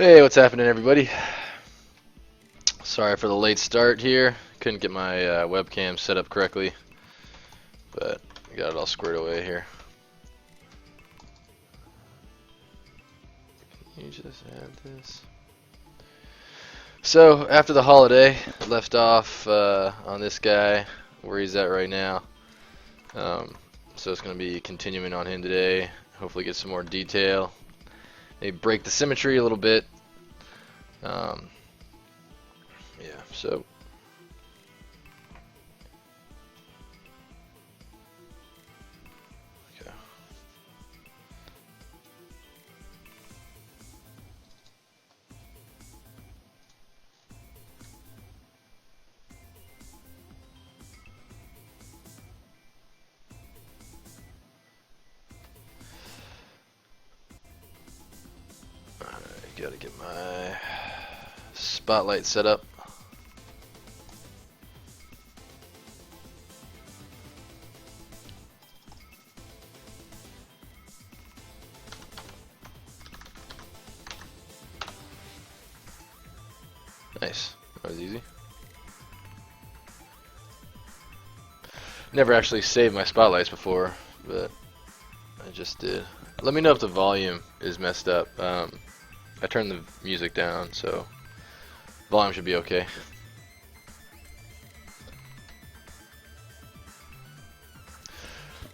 Hey, what's happening, everybody? Sorry for the late start here. Couldn't get my webcam set up correctly, but got it all squared away here. Can you just add this? So, after the holiday, left off on this guy, where he's at right now. So it's going to be continuing on him today. Hopefully get some more detail. Maybe break the symmetry a little bit. Yeah, so okay. Alright, gotta get my spotlight set up. Nice. That was easy. Never actually saved my spotlights before, but I just did. Let me know if the volume is messed up. I turned the music down, so volume should be okay.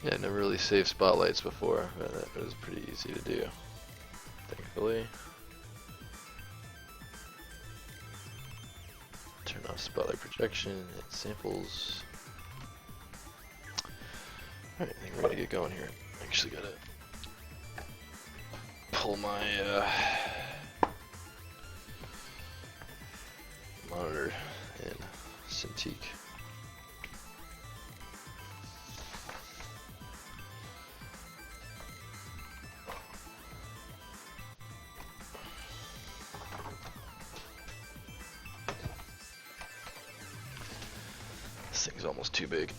Yeah, I never really saved spotlights before, but that was pretty easy to do, thankfully. Turn off spotlight projection, hit samples. Alright, I think we're ready to get going here. Actually gotta pull my monitor in Cintiq. This thing's almost too big.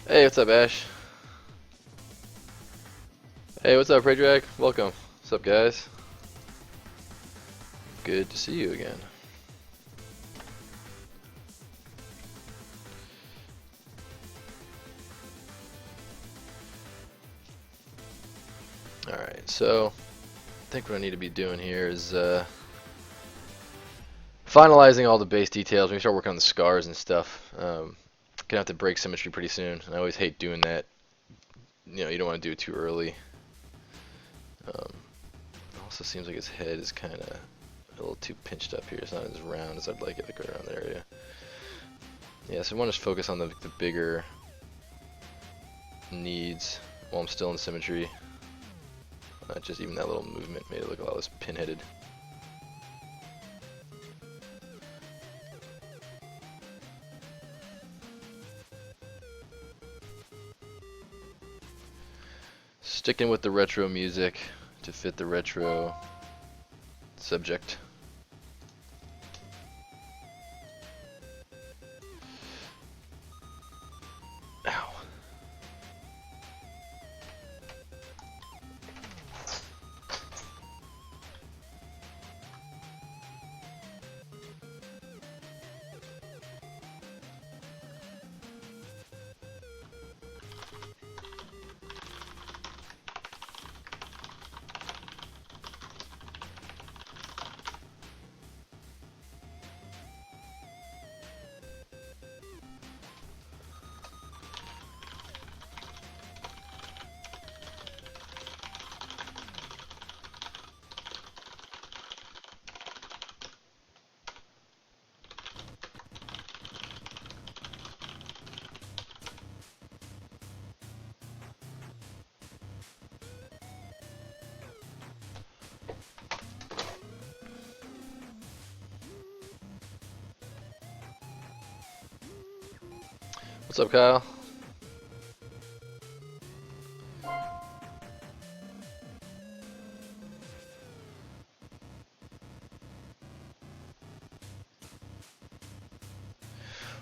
Hey, what's up, Ash? Hey, what's up, Predrag? Welcome. What's up, guys? Good to see you again. Alright, so I think what I need to be doing here is finalizing all the base details. When we start working on the scars and stuff, gonna have to break symmetry pretty soon. I always hate doing that. You know, you don't want to do it too early. It also seems like his head is kind of a little too pinched up here. It's not as round as I'd like it, like right around the area. Yeah, so I want to focus on the bigger needs while I'm still in symmetry. Not just even that little movement made it look a lot less pinheaded. Sticking with the retro music to fit the retro subject. Ow. What's up, Kyle?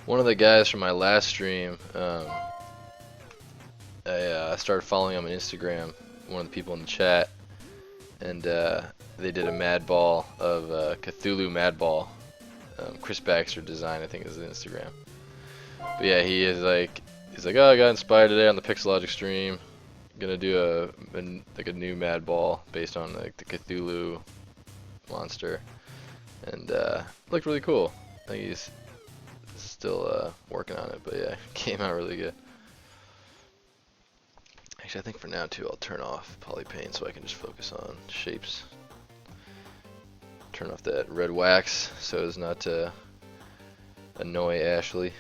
One of the guys from my last stream, I I started following him on Instagram, one of the people in the chat, and they did a Madball of Cthulhu Madball. Chris Baxter design, I think, is his Instagram. But yeah, he's like, oh, I got inspired today on the Pixelogic stream. Gonna do a new Madball based on like the Cthulhu monster, and looked really cool. I think he's still working on it, but yeah, came out really good. Actually, I think for now too, I'll turn off polypaint so I can just focus on shapes. Turn off that red wax so as not to annoy Ashley.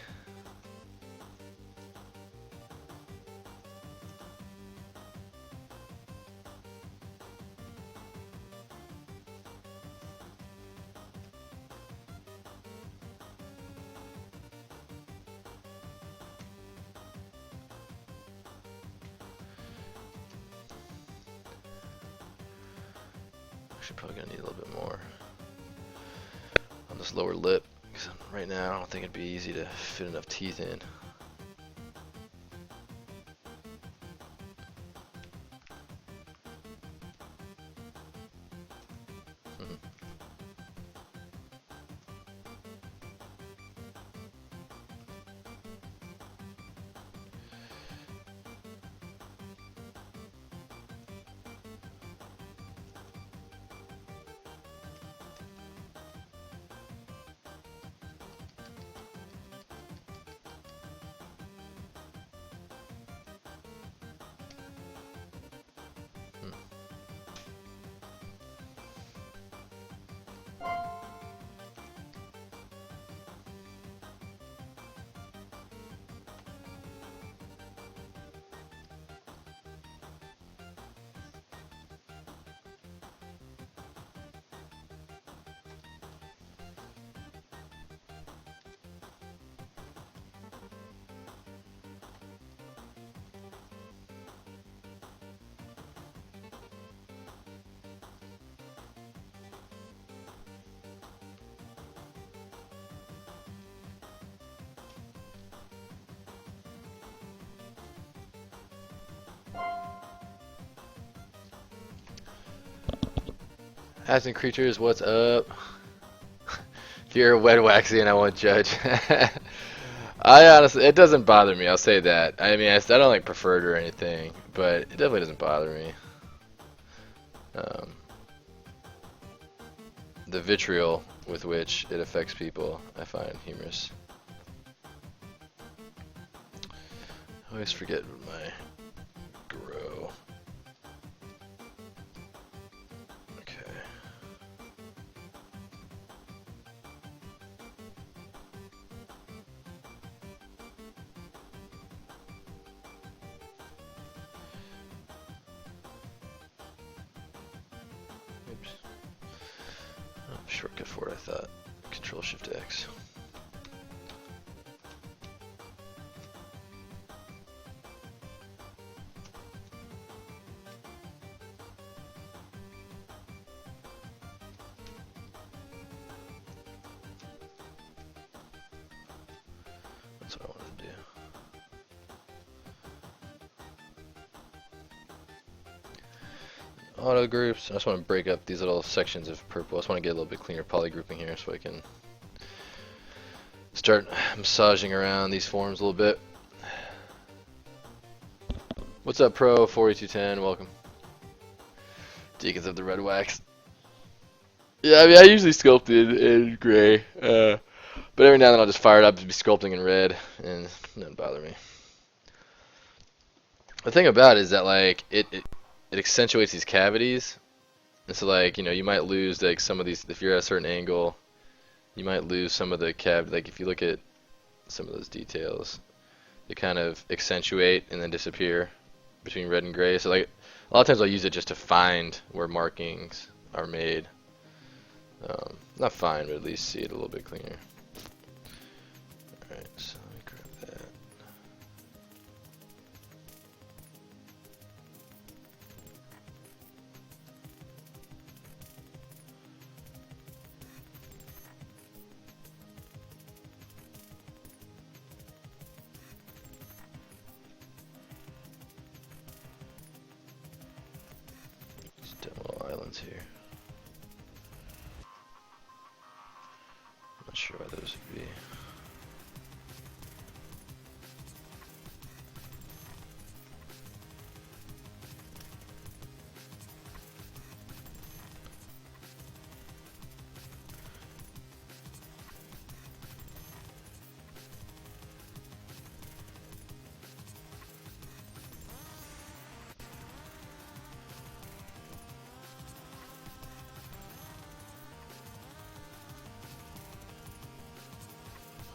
Actually, probably gonna need a little bit more on this lower lip, because right now I don't think it'd be easy to fit enough teeth in. Asking creatures, what's up? If you're a wet waxing, I won't judge. I honestly, it doesn't bother me. I'll say that. I mean, I don't like prefer it or anything, but it definitely doesn't bother me. The vitriol with which it affects people, I find humorous. I always forget my grow. Okay. Oops. Oh, shortcut for it, I thought. Control Shift X. That's what I wanted to do. Auto groups. I just want to break up these little sections of purple. I just want to get a little bit cleaner poly grouping here so I can start massaging around these forms a little bit. What's up, Pro 4210? Welcome. Deacons of the Red Wax. Yeah, I mean, I usually sculpt in gray, but every now and then I'll just fire it up to be sculpting in red, and it doesn't bother me. The thing about it is that, like, it accentuates these cavities, and so, like, you know, you might lose, like, some of these, if you're at a certain angle, you might lose some of the cavity. Like, if you look at some of those details, they kind of accentuate and then disappear between red and gray. So, like, a lot of times I'll use it just to find where markings are made. Not find, but at least see it a little bit cleaner. Alright, so let me grab that. spots here. Not sure why those would be.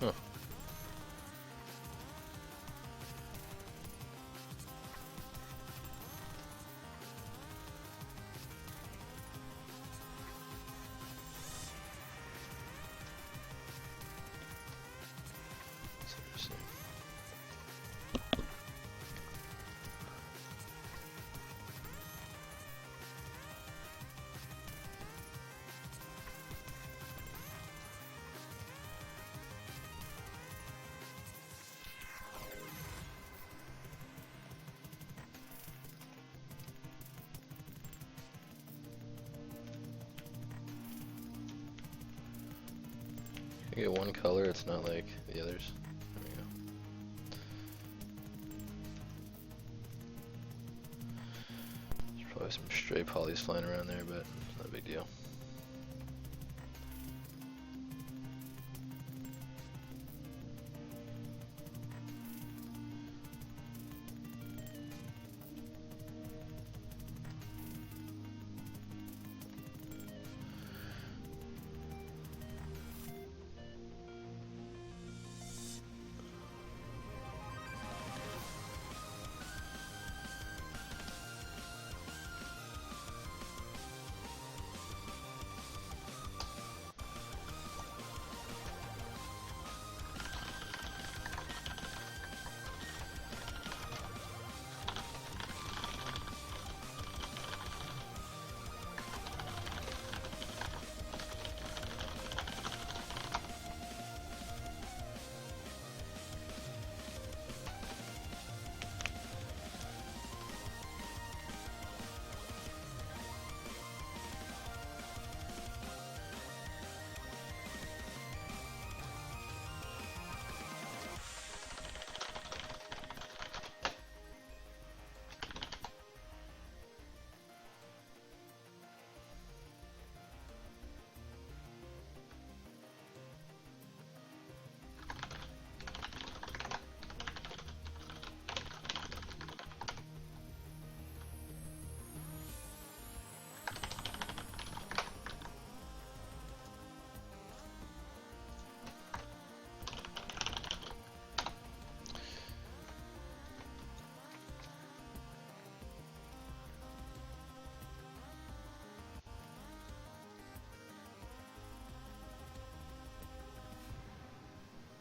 Huh. That's interesting. You get one color, it's not like the others. There we go. There's probably some stray polys flying around there, but it's not a big deal.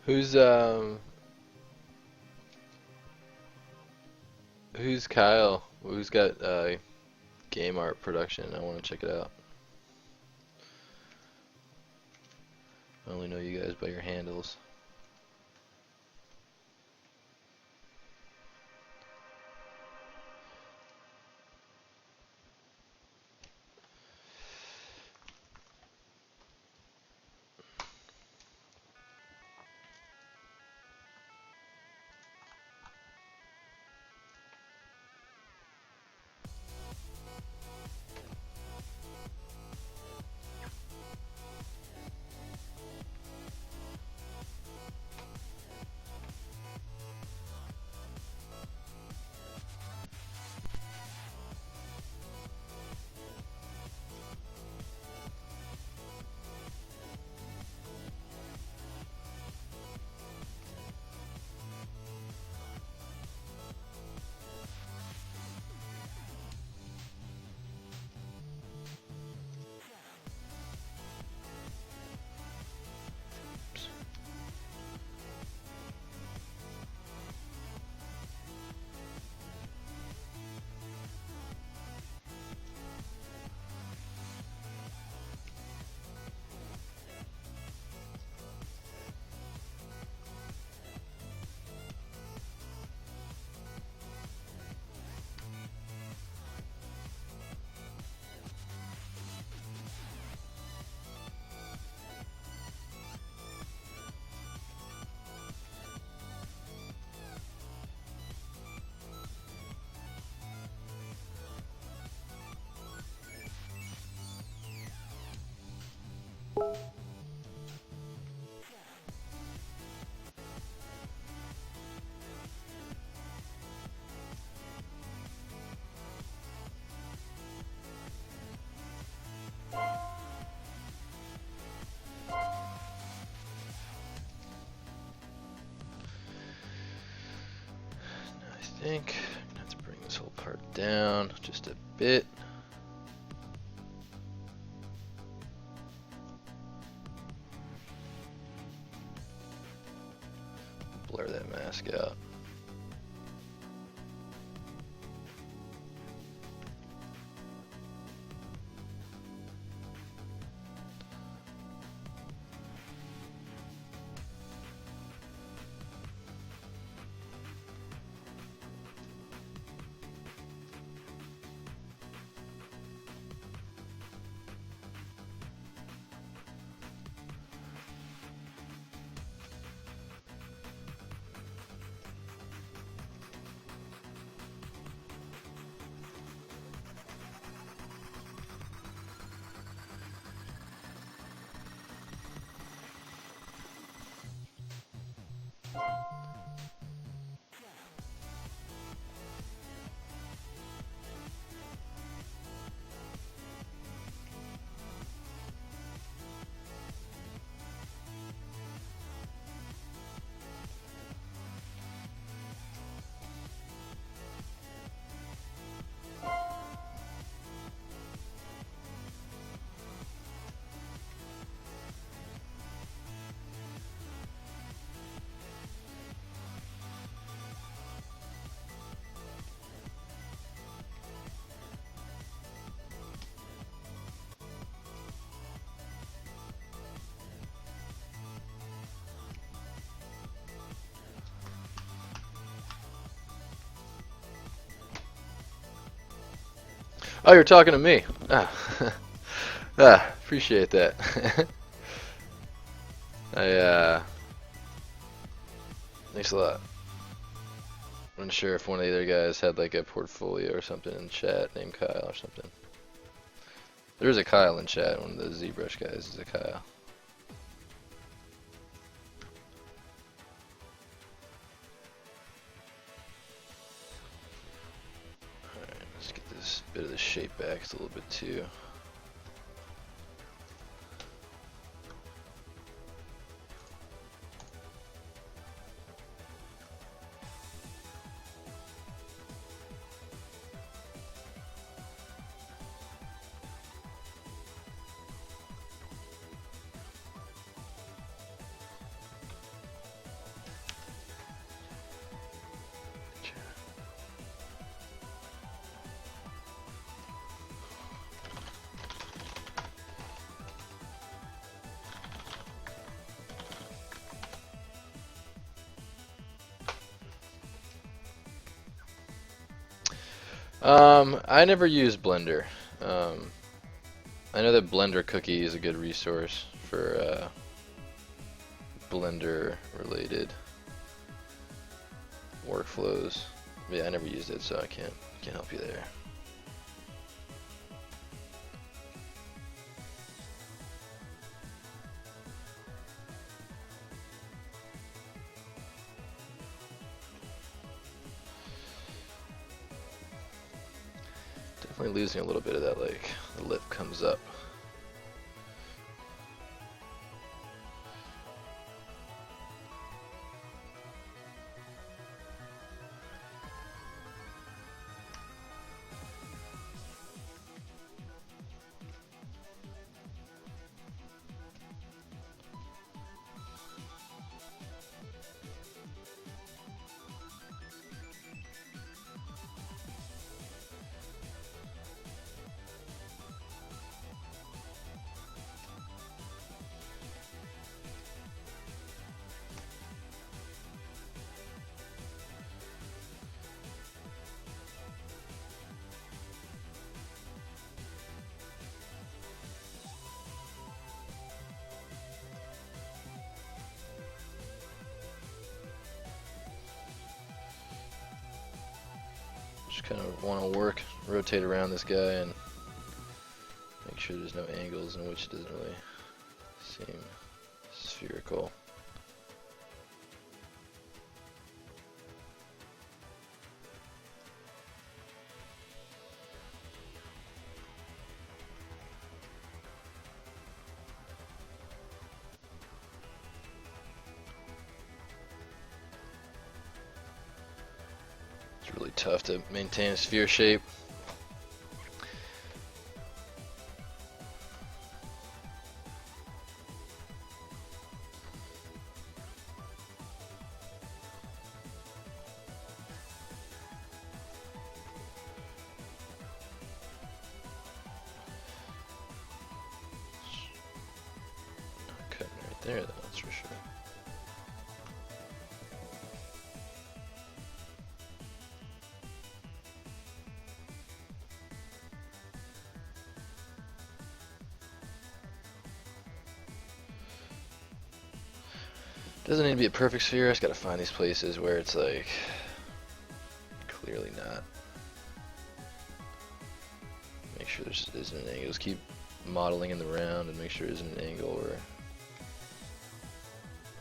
Who's Kyle? Who's got game art production? I want to check it out. I only know you guys by your handles. I think I'm gonna have to bring this whole part down just a bit. Blur that mask out. Oh, you're talking to me. Ah, appreciate that. Thanks a lot. I'm not sure if one of the other guys had like a portfolio or something in chat named Kyle or something. There's a Kyle in chat. One of the ZBrush guys is a Kyle. Alright, let's get this bit of the shape back a little bit too. I never use Blender. I know that Blender Cookie is a good resource for Blender related workflows. Yeah, I never used it, so I can't help you there. Definitely losing a little bit of that, like the lip comes up. Just kind of want to rotate around this guy and make sure there's no angles in which it doesn't really seem spherical. It's really tough to maintain a sphere shape. Cutting right there, that's for sure. Doesn't need to be a perfect sphere. I just gotta find these places where it's like clearly not. Make sure there isn't an angle. Just keep modeling in the round and make sure there isn't an angle where it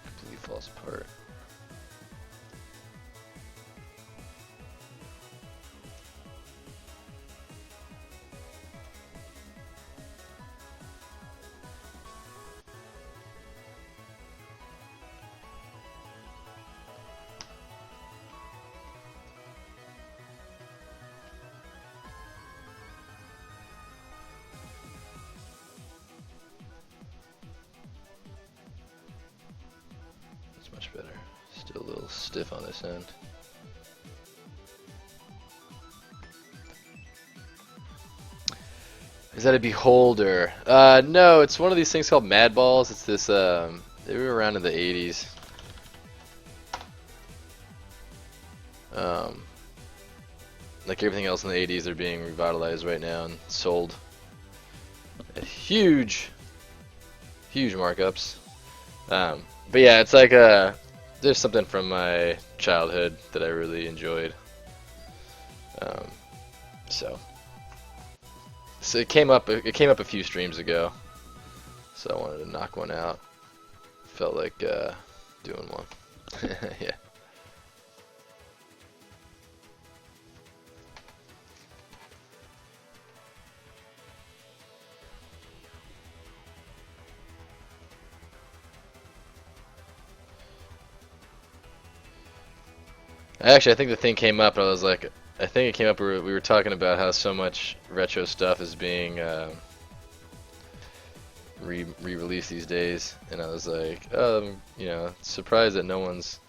completely falls apart. Much better. Still a little stiff on this end. Is that a beholder? No, it's one of these things called Madballs. It's this, they were around in the 80s. Like everything else in the 80s, they're being revitalized right now and sold at huge markups. But yeah, it's like there's something from my childhood that I really enjoyed. So it came up a few streams ago, so I wanted to knock one out. Felt like doing one. Yeah. Actually, I think the thing came up, and I was like, I think it came up where we were talking about how so much retro stuff is being re-released these days, and I was like, you know, surprised that no one's,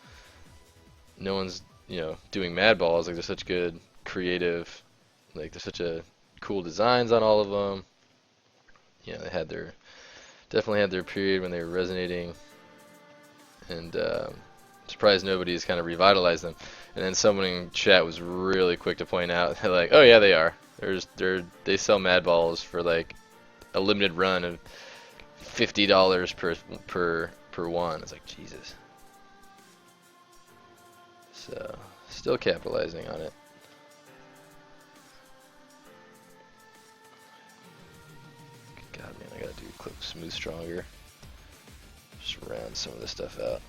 you know, doing Madballs. Like, they're such good creative, like they're such a cool designs on all of them. You know, they had their, definitely had their period when they were resonating, and surprised nobody's kind of revitalized them. And then someone in chat was really quick to point out, they're like, oh yeah, they are. They sell Madballs for like a limited run of $50 per one. It's like, Jesus. So still capitalizing on it. God, man, I gotta do clip smooth stronger. Just round some of this stuff out.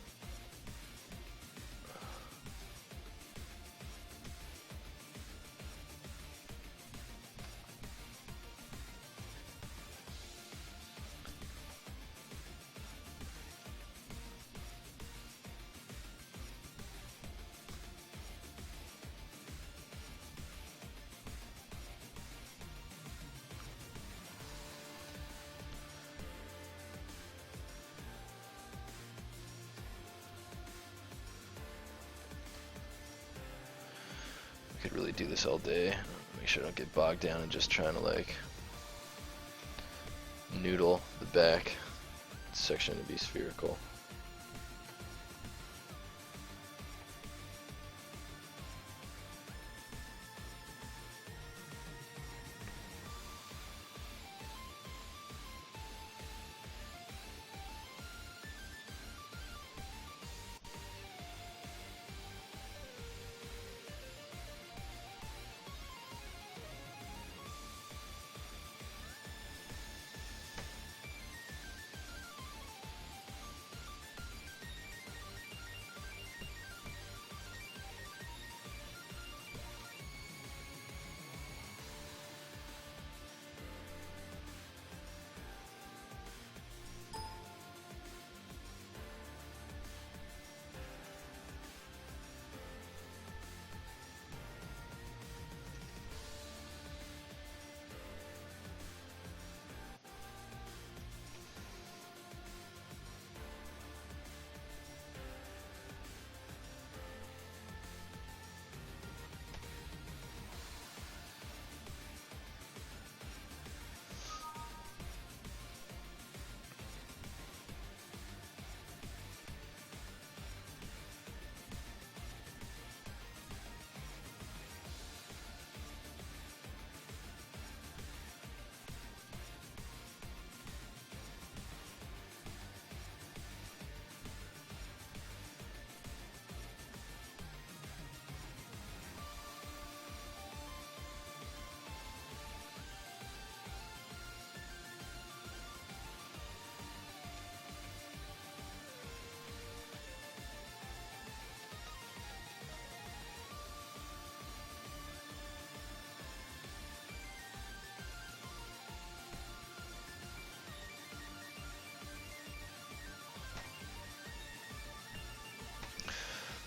Could really do this all day. Make sure I don't get bogged down in just trying to like noodle the back section to be spherical.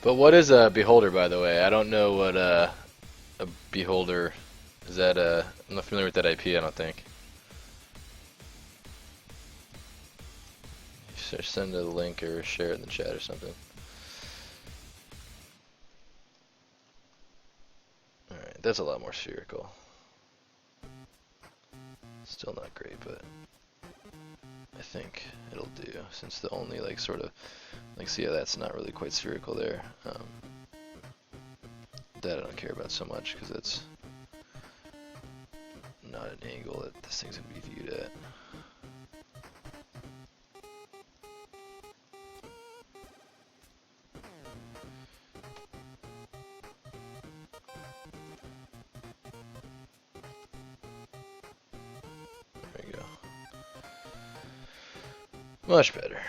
But what is a beholder, by the way? I don't know what a beholder is. That I'm not familiar with that IP. I don't think. Send a link or share it in the chat or something. Alright, that's a lot more spherical. Still not great, but I think it'll do, since the only like sort of like, see how that's not really quite spherical there. That I don't care about so much because it's not an angle that this thing's gonna be viewed at. There you go. Much better.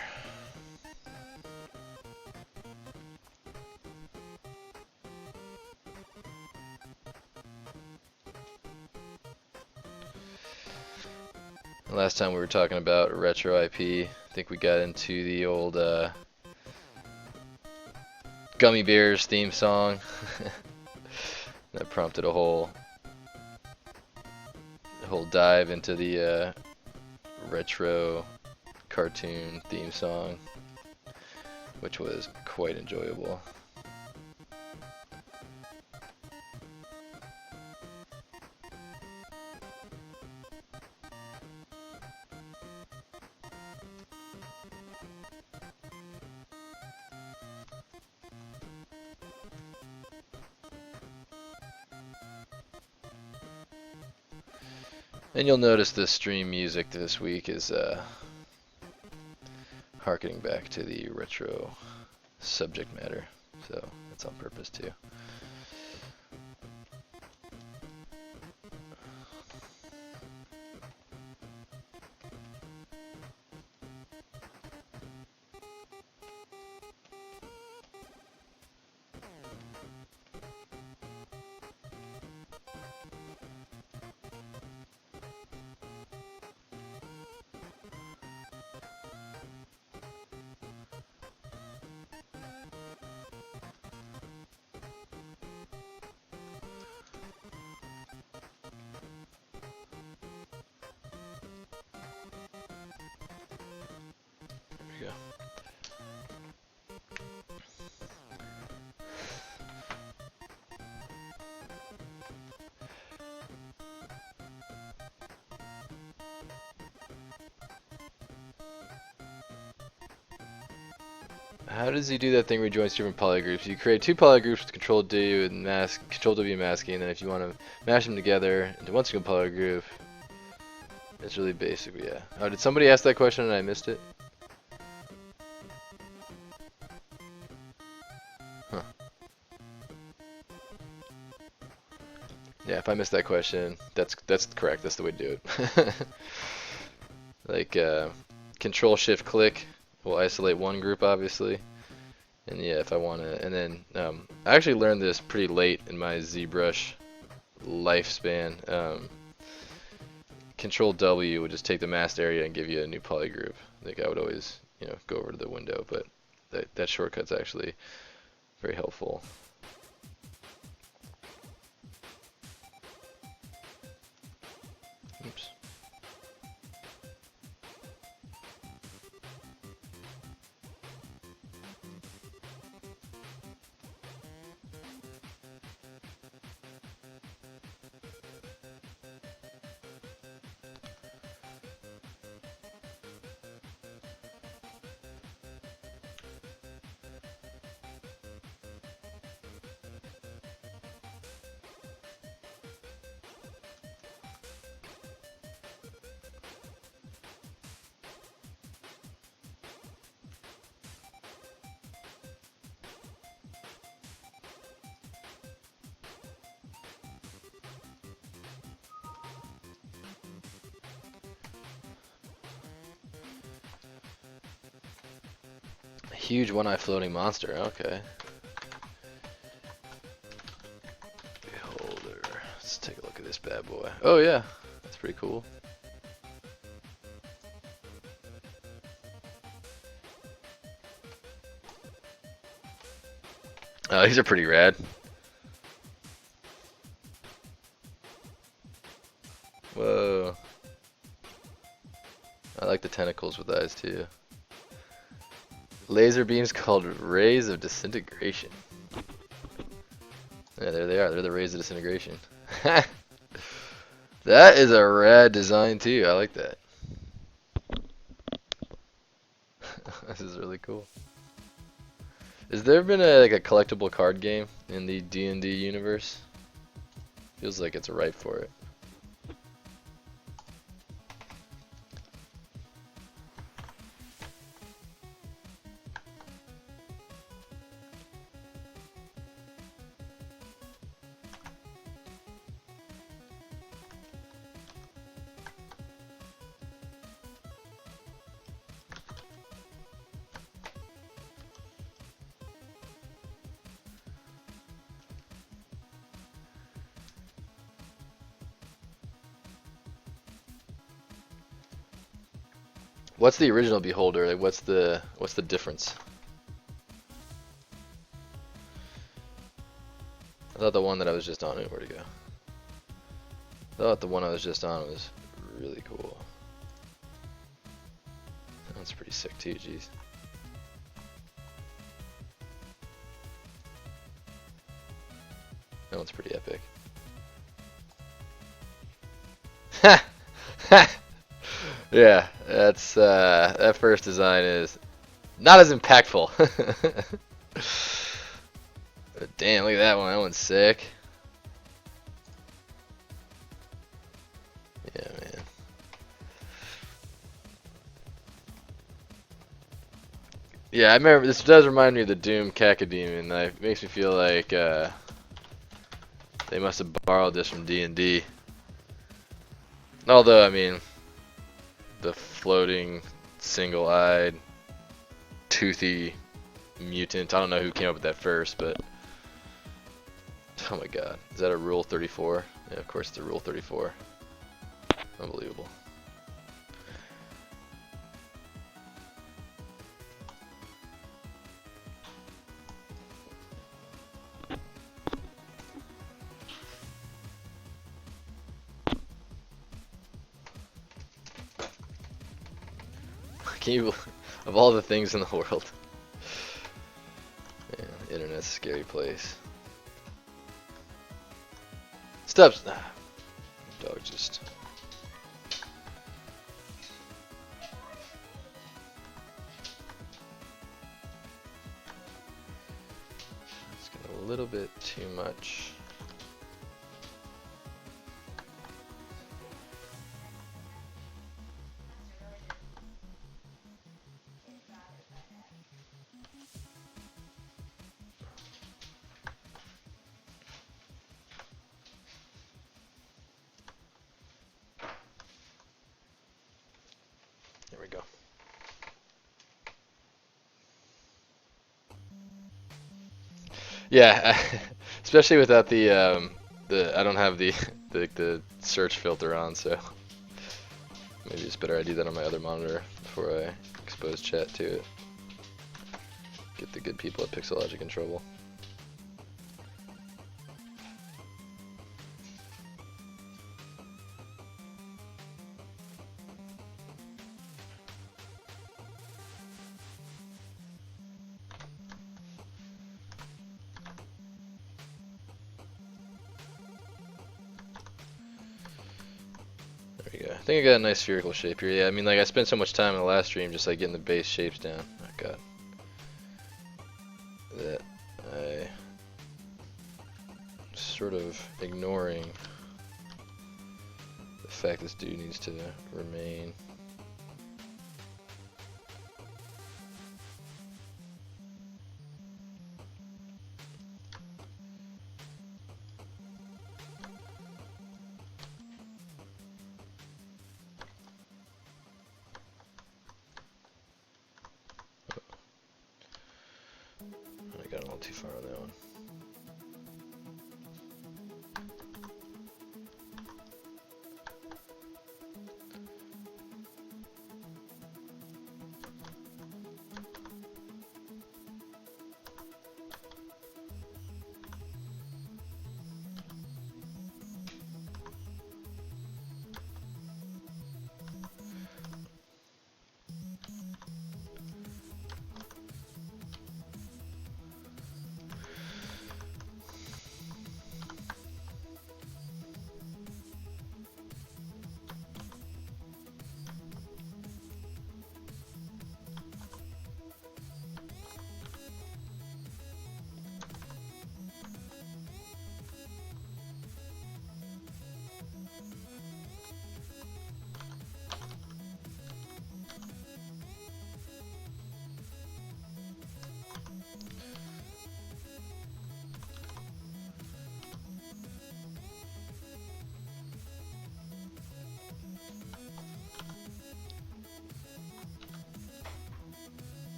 Last time we were talking about retro IP, I think we got into the old Gummy Bears theme song. That prompted a whole dive into the retro cartoon theme song, which was quite enjoyable. And you'll notice the stream music this week is harkening back to the retro subject matter, so that's on purpose too. There we go. How does he do that thing where he joins different polygroups? You create two polygroups with Control W and masking, and then if you want to mash them together into one single polygroup, it's really basic, yeah. Oh, did somebody ask that question and I missed it? Huh. Yeah, if I missed that question, that's correct. That's the way to do it. Like Control Shift Click will isolate one group, obviously. And yeah, if I want to, and then I actually learned this pretty late in my ZBrush lifespan. Control W would just take the masked area and give you a new polygroup. Like I would always, go over to the window, but that shortcut's actually very helpful. Oops. Huge one-eye floating monster, okay. Beholder. Let's take a look at this bad boy. Oh yeah, that's pretty cool. Oh, these are pretty rad. Whoa. I like the tentacles with eyes too. Laser beams called rays of disintegration. Yeah, there they are. They're the rays of disintegration. That is a rad design too. I like that. This is really cool. Has there been like a collectible card game in the D&D universe? Feels like it's ripe for it. What's the original Beholder? Like, what's the difference? I thought the one that I was just on, where'd it go? I thought the one I was just on was really cool. That one's pretty sick too, jeez. That one's pretty epic. Ha! Ha! Yeah, that's that first design is not as impactful. But damn, look at that one. That one's sick. Yeah, man. Yeah, I remember this does remind me of the Doom Cacodemon. It makes me feel like they must have borrowed this from D&D. Although, I mean, the floating, single-eyed, toothy mutant. I don't know who came up with that first, but oh my god. Is that a Rule 34? Yeah, of course it's a Rule 34. Unbelievable. Can you, of all the things in the world. Yeah, the internet's a scary place. Stop. Dog just. It's got a little bit too much. There we go. Yeah, especially without the I don't have the search filter on, so maybe it's better I do that on my other monitor before I expose chat to it. Get the good people at Pixelogic in trouble. I think I got a nice spherical shape here. Yeah, I mean, like, I spent so much time in the last stream just like getting the base shapes down. Oh god. That I sort of ignoring the fact this dude needs to remain. I got a little too far on that one.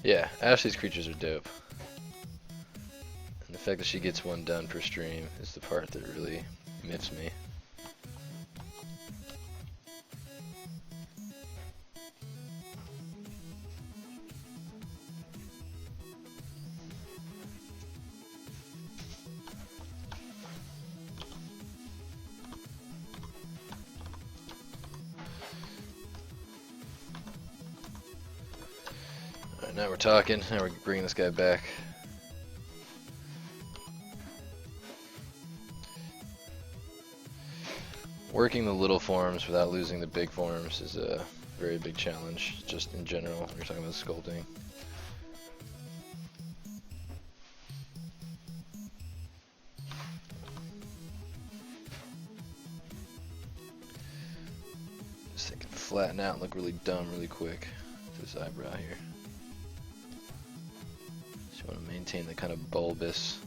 Yeah, Ashley's creatures are dope. And the fact that she gets one done per stream is the part that really miffs me. Alright, now we're talking. Now we're bringing this guy back. Working the little forms without losing the big forms is a very big challenge, just in general, when you're talking about sculpting. Just think it can flatten out and look really dumb really quick to this eyebrow here. Just want to maintain the kind of bulbous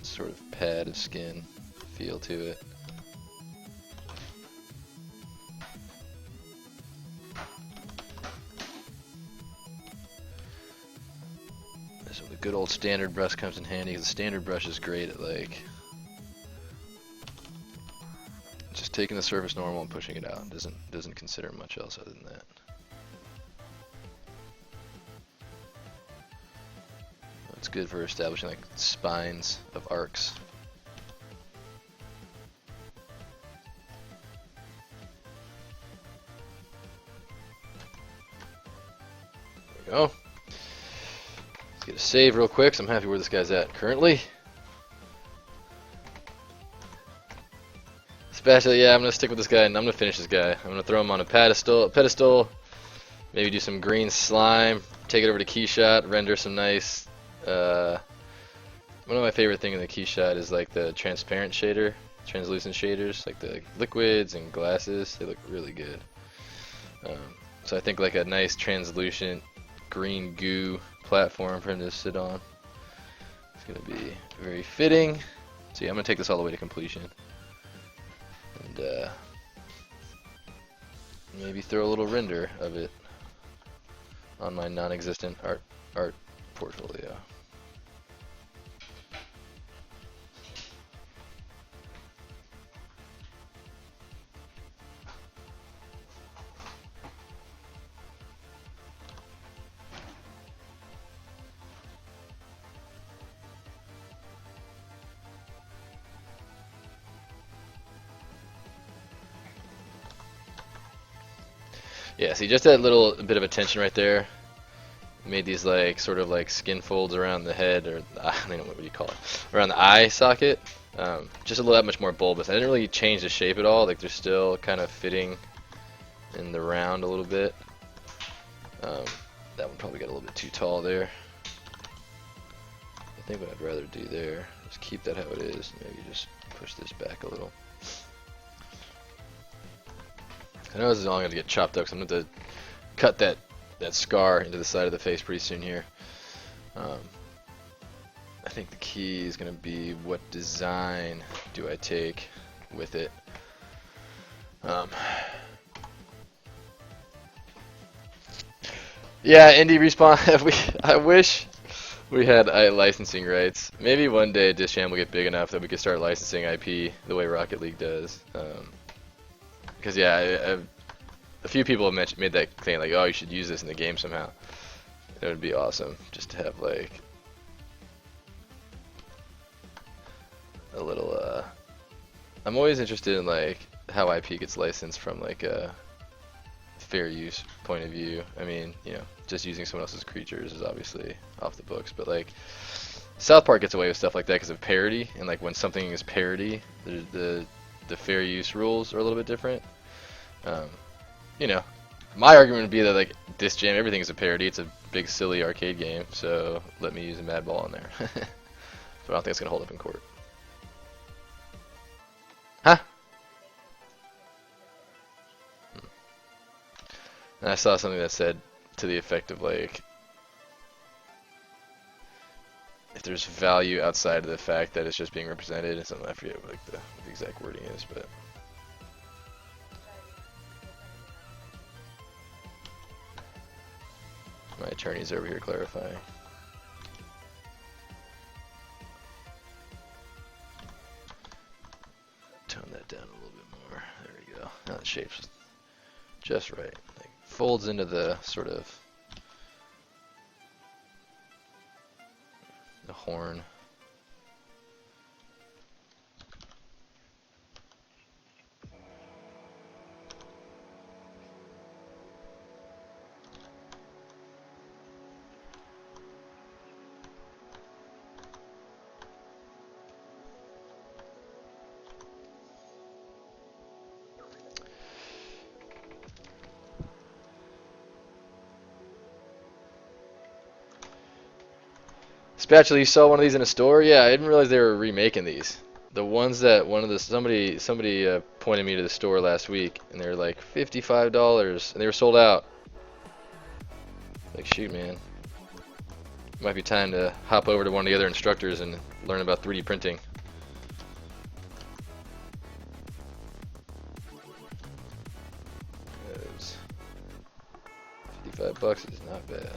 sort of pad of skin feel to it. So the good old standard brush comes in handy, because the standard brush is great at like just taking the surface normal and pushing it out. Doesn't consider much else other than that. It's good for establishing like spines of arcs. There we go. Let's get a save real quick, 'cause I'm happy where this guy's at currently. Especially, yeah, I'm gonna stick with this guy and I'm gonna finish this guy. I'm gonna throw him on a pedestal, maybe do some green slime, take it over to Keyshot, render some nice. One of my favorite things in the Keyshot is like the transparent shader, translucent shaders, like the liquids and glasses. They look really good. So I think like a nice translucent green goo platform for him to sit on. It's gonna be very fitting. So yeah, I'm gonna take this all the way to completion. And maybe throw a little render of it on my non-existent art portfolio. Yeah, see, just that little bit of attention right there made these like sort of like skin folds around the head, or I don't know, what do you call it, around the eye socket, just a little that much more bulbous. I didn't really change the shape at all. Like they're still kind of fitting in the round a little bit. That one probably got a little bit too tall there. I think what I'd rather do there is keep that how it is, and maybe just push this back a little. I know this is all going to get chopped up, because I'm going to cut that scar into the side of the face pretty soon here. I think the key is going to be what design do I take with it. Yeah, indie respawn. I wish we had licensing rights. Maybe one day Disham will get big enough that we could start licensing IP the way Rocket League does. Because yeah, a few people have made that claim, like, oh, you should use this in the game somehow. It would be awesome just to have like a little. I'm always interested in like how IP gets licensed from like a fair use point of view. I mean, you know, just using someone else's creatures is obviously off the books, but like South Park gets away with stuff like that because of parody, and like when something is parody, the fair use rules are a little bit different. You know, my argument would be that like this jam, everything is a parody. It's a big silly arcade game, so let me use a Madball in there. But I don't think it's gonna hold up in court. Huh? And I saw something that said to the effect of like, if there's value outside of the fact that it's just being represented, and something, I forget what like the exact wording is, but. My attorney's over here clarifying. Tone that down a little bit more. There we go. Now the shape's just right. Like, folds into the sort of the horn. Spatula, you saw one of these in a store? Yeah, I didn't realize they were remaking these. The ones that somebody pointed me to the store last week, and they were like $55, and they were sold out. Like, shoot, man. Might be time to hop over to one of the other instructors and learn about 3D printing. $55 is not bad.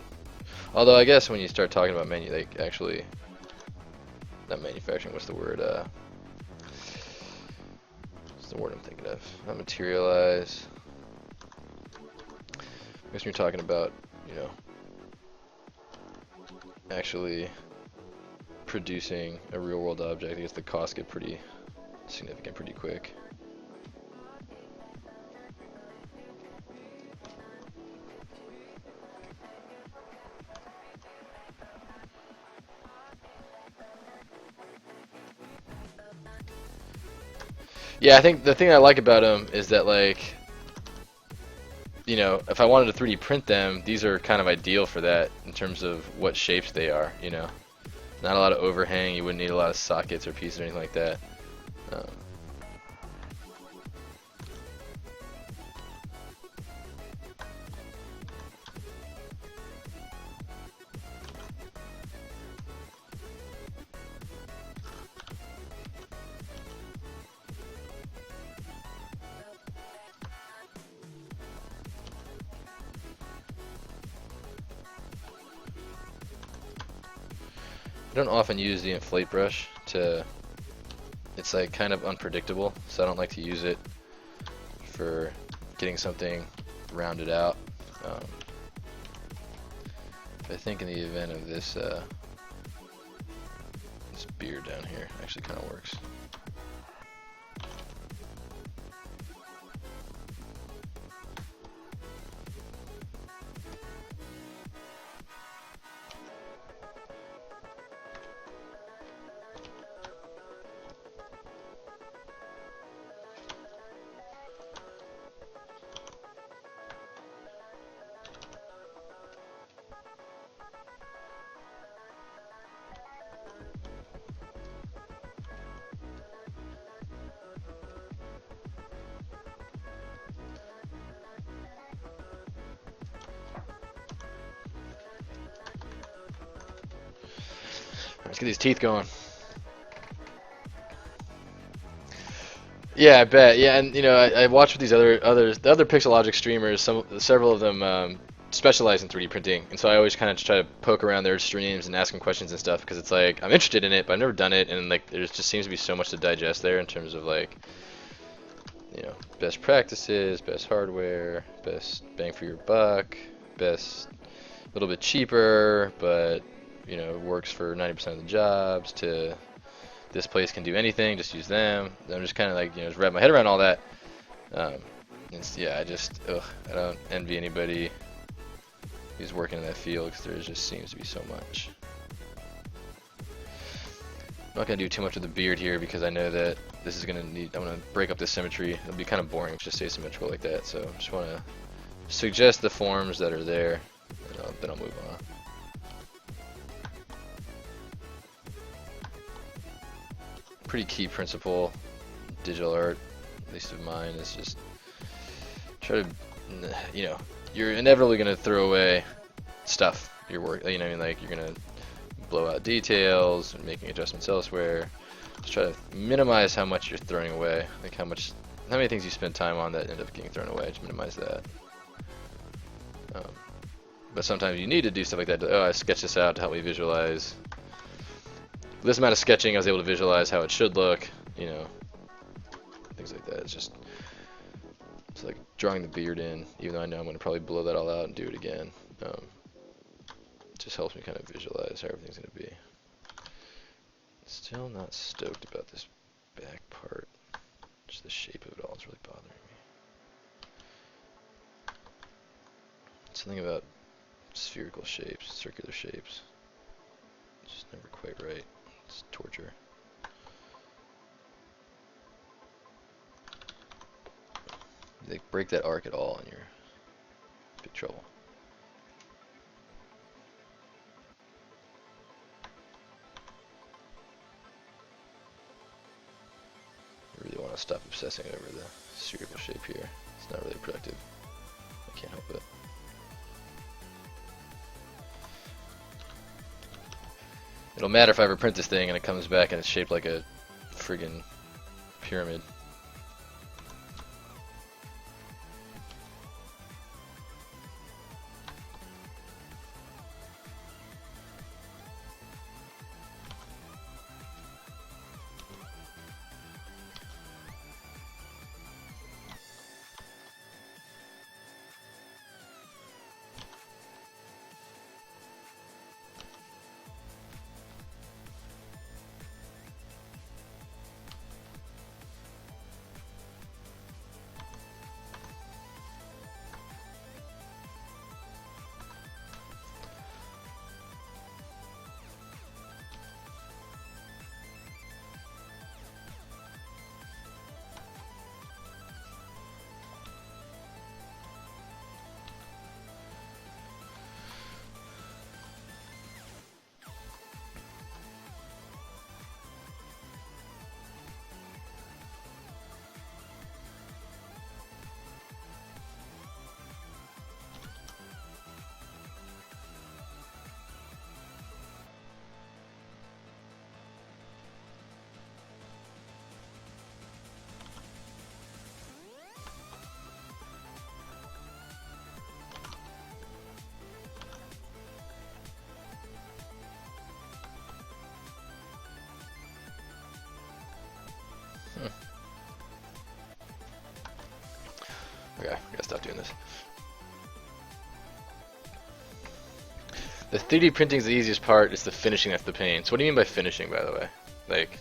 Although I guess when you start talking about like actually, not manufacturing. What's the word? What's the word I'm thinking of? Not materialize. I guess when you're talking about, you know, actually producing a real-world object, I guess the costs get pretty significant pretty quick. Yeah, I think the thing I like about them is that, like, you know, if I wanted to 3D print them, these are kind of ideal for that in terms of what shapes they are, you know. Not a lot of overhang, you wouldn't need a lot of sockets or pieces or anything like that. I don't often use the inflate brush it's like kind of unpredictable, so I don't like to use it for getting something rounded out. I think in the event of this this beard down here actually kind of works. Let's get these teeth going. Yeah, I bet. Yeah, and you know, I watch with these the other Pixelogic streamers. Several of them specialize in 3D printing, and so I always kind of try to poke around their streams and ask them questions and stuff, because it's like I'm interested in it, but I've never done it, and like there just seems to be so much to digest there in terms of, like, you know, best practices, best hardware, best bang for your buck, best a little bit cheaper, but you know, works for 90% of the jobs, to this place can do anything, just use them. I'm just kind of like, you know, just wrap my head around all that. Yeah, I don't envy anybody who's working in that field, because there just seems to be so much. I'm not going to do too much with the beard here, because I know that this is going to I'm going to break up the symmetry. It'll be kind of boring if it just stays symmetrical like that, so I just want to suggest the forms that are there, and then I'll move on. Pretty key principle, digital art, at least of mine, is just try to, you know, you're inevitably going to throw away stuff, your work, you know what I mean, like you're going to blow out details and making adjustments elsewhere. Just try to minimize how much you're throwing away, like how many things you spend time on that end up getting thrown away, just minimize that. But sometimes you need to do stuff like that. Oh, I sketched this out to help me visualize. With this amount of sketching, I was able to visualize how it should look, you know, things like that. It's like drawing the beard in, even though I know I'm going to probably blow that all out and do it again. It just helps me kind of visualize how everything's going to be. Still not stoked about this back part. Just the shape of it all is really bothering me. Something about spherical shapes, circular shapes. It's just never quite right. It's torture. If they break that arc at all, and you're in big trouble. I really want to stop obsessing over the spherical shape here. It's not really productive. I can't help it. It'll matter if I ever print this thing and it comes back and it's shaped like a friggin' pyramid. Okay, I gotta stop doing this. The 3D printing is the easiest part, it's the finishing that's the pain. So what do you mean by finishing, by the way? Like,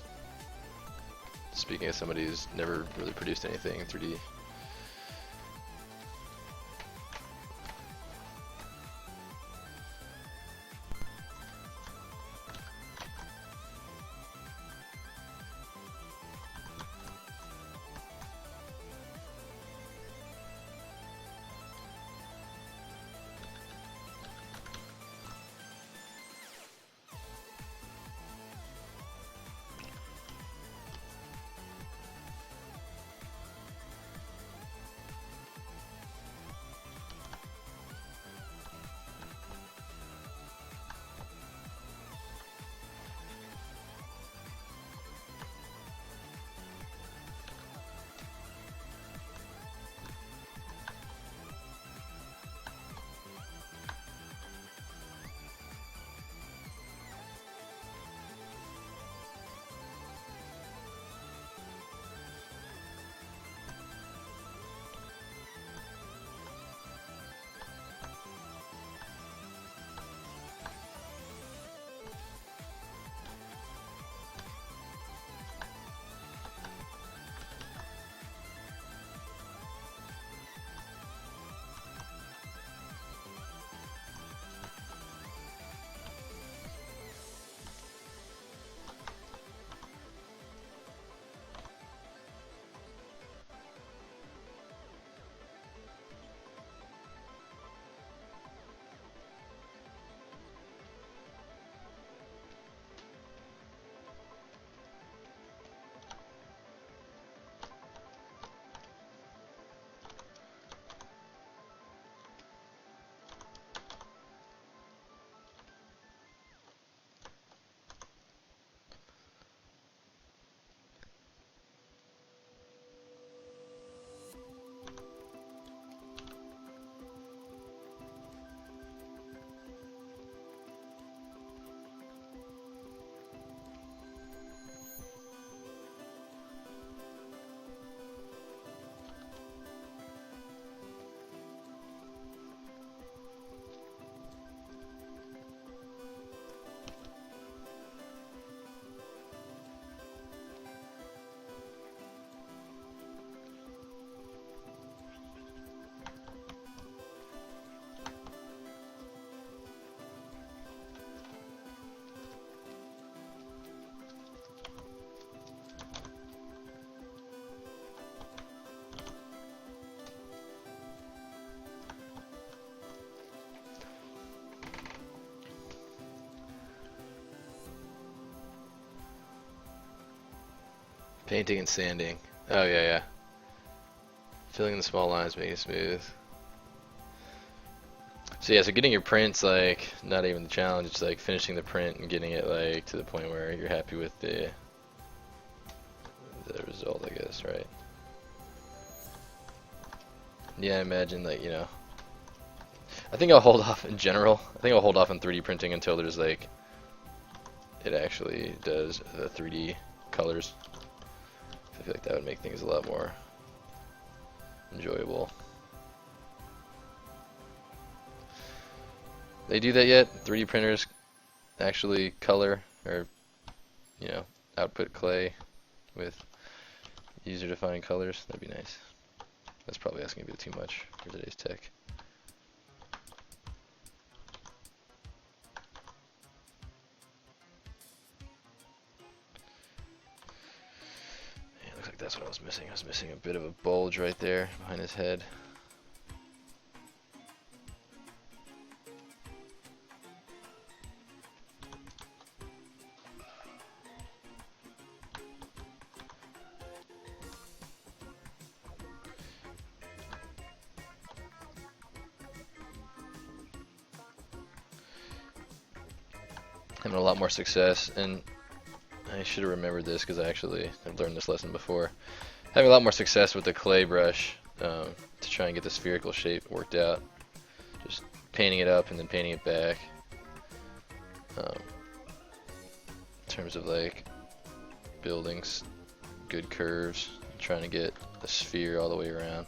speaking as somebody who's never really produced anything in 3D. Painting and sanding. Oh yeah, yeah. Filling in the small lines, making it smooth. So yeah, so getting your prints like not even the challenge. It's like finishing the print and getting it like to the point where you're happy with the result, I guess, right? Yeah, I imagine like, you know, I think I'll hold off in general. I think I'll hold off on 3D printing until there's like it actually does the 3D colors. I feel like that would make things a lot more enjoyable. They do that yet? 3D printers actually color or, you know, output clay with user-defined colors? That'd be nice. That's probably asking a bit too much for today's tech. Yeah, looks like that's what I was missing. I was missing a bit of a bulge right there behind his head. Having a lot more success, and I should have remembered this because I actually have learned this lesson before. Having a lot more success with the clay brush to try and get the spherical shape worked out. Just painting it up and then painting it back. In terms of like buildings, good curves, trying to get a sphere all the way around.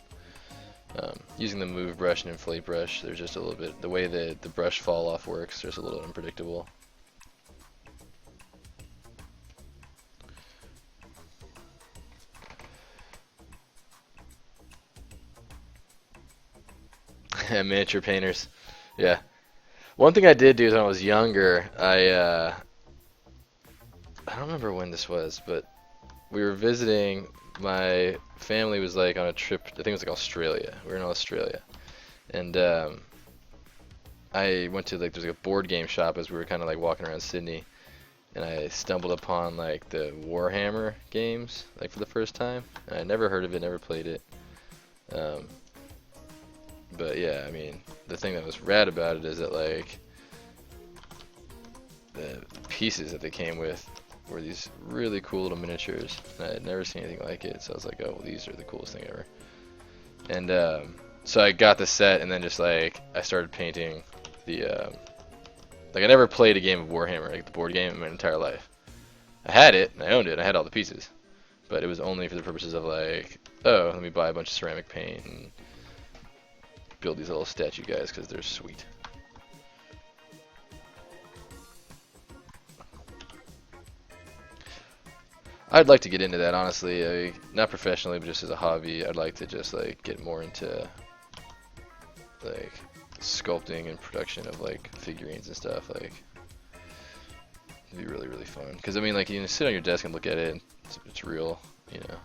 Using the move brush and inflate brush, there's just a little bit, the way the brush fall off works, there's a little unpredictable. Miniature painters, yeah. One thing I did do when I was younger, I don't remember when this was, but we were visiting. My family was like on a trip. I think it was like Australia. We were in Australia, and I went to like there's like a board game shop as we were kind of like walking around Sydney, and I stumbled upon like the Warhammer games like for the first time. And I never heard of it, never played it. But yeah, I mean, the thing that was rad about it is that like the pieces that they came with were these really cool little miniatures. And I had never seen anything like it, so I was like, oh, well, these are the coolest thing ever. And so I got the set, and then just like I started painting the like I never played a game of Warhammer, like the board game, in my entire life. I had it, and I owned it, and I had all the pieces, but it was only for the purposes of like, oh, let me buy a bunch of ceramic paint and build these little statue guys because they're sweet. I'd like to get into that, honestly. Not professionally, but just as a hobby. I'd like to just like get more into like sculpting and production of like figurines and stuff. Like, it'd be really, really fun. Because I mean, like, you can sit on your desk and look at it, and it's real, you know.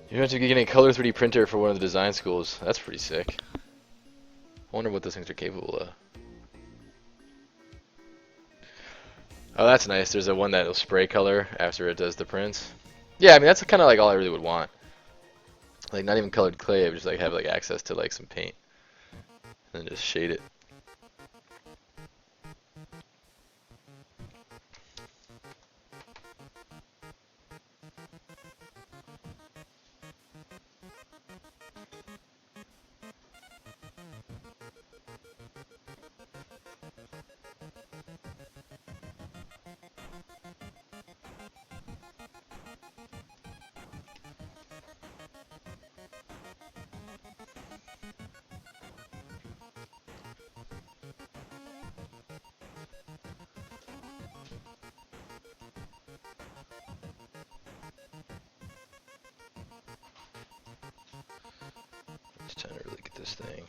You have to get a color 3D printer for one of the design schools. That's pretty sick. I wonder what those things are capable of. Oh, that's nice. There's a one that'll spray color after it does the prints. Yeah, I mean that's kind of like all I really would want. Like not even colored clay, I would just like have like access to like some paint and then just shade it. Just trying to really get this thing.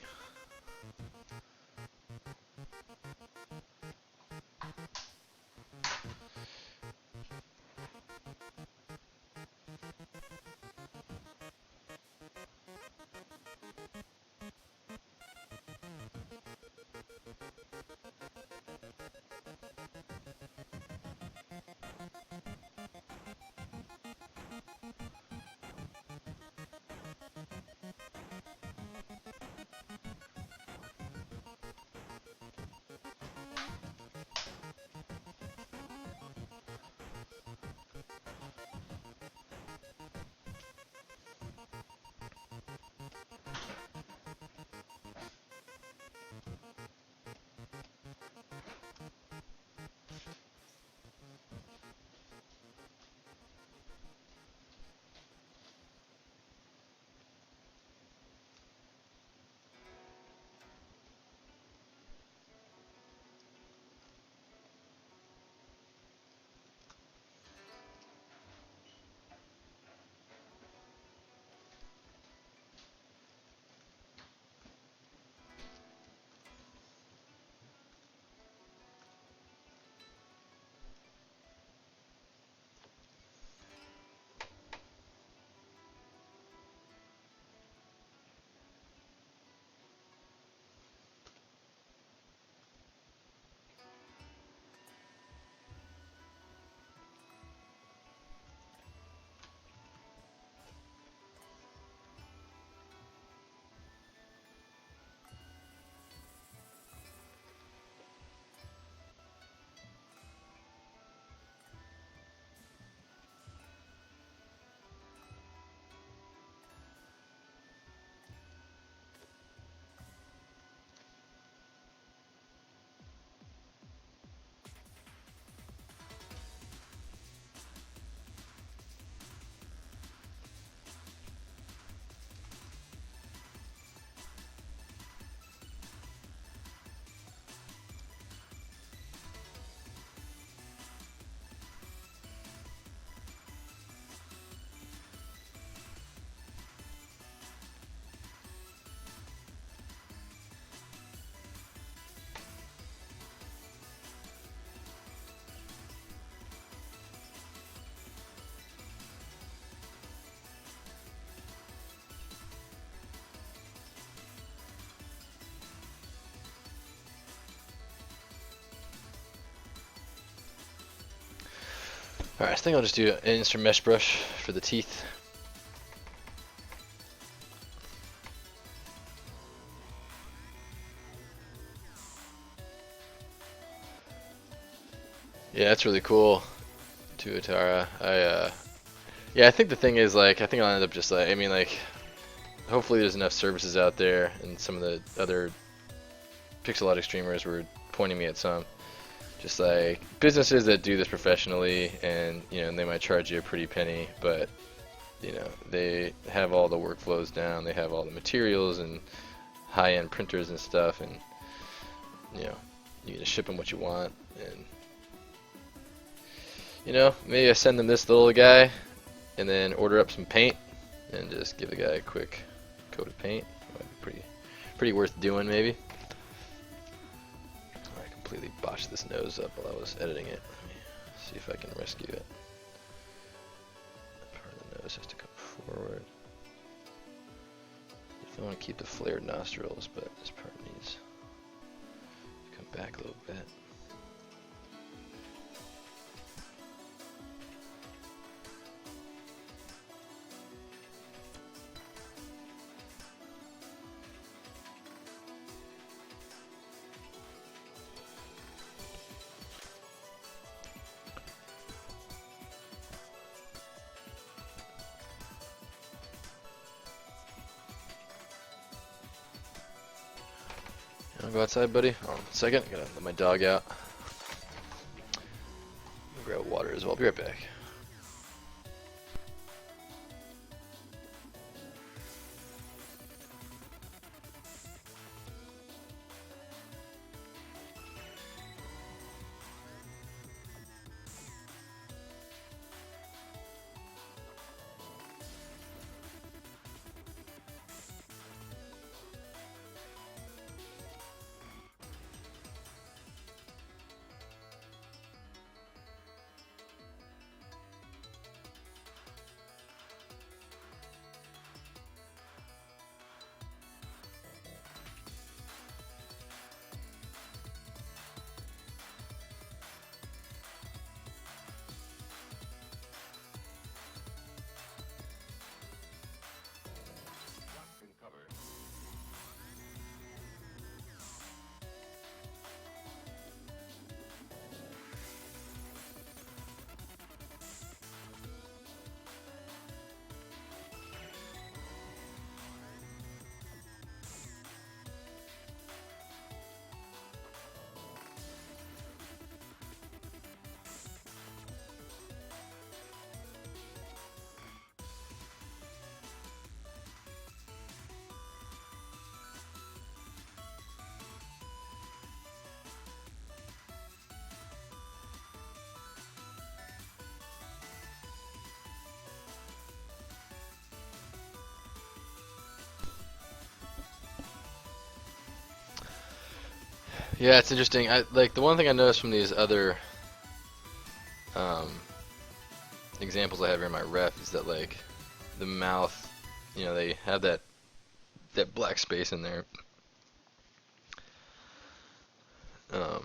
Alright, I think I'll just do an instant mesh brush for the teeth. Yeah, that's really cool. Tuatara. Yeah, I think the thing is like I think I'll end up just like I mean like hopefully there's enough services out there, and some of the other pixelatic streamers were pointing me at some. Just like businesses that do this professionally, and you know, and they might charge you a pretty penny, but you know, they have all the workflows down, they have all the materials and high-end printers and stuff, and you know, you can just ship them what you want, and you know, maybe I send them this little guy, and then order up some paint, and just give the guy a quick coat of paint. Might be pretty worth doing, maybe. I completely botched this nose up while I was editing it. Let me see if I can rescue it. Part of the nose has to come forward. I want to keep the flared nostrils, but this part needs to come back a little bit. Wanna go outside, buddy? Hold on a second. I gotta let my dog out. Grab water as well. Be right back. Yeah, it's interesting. Like the one thing I noticed from these other examples I have here in my ref is that like the mouth, you know, they have that black space in there. So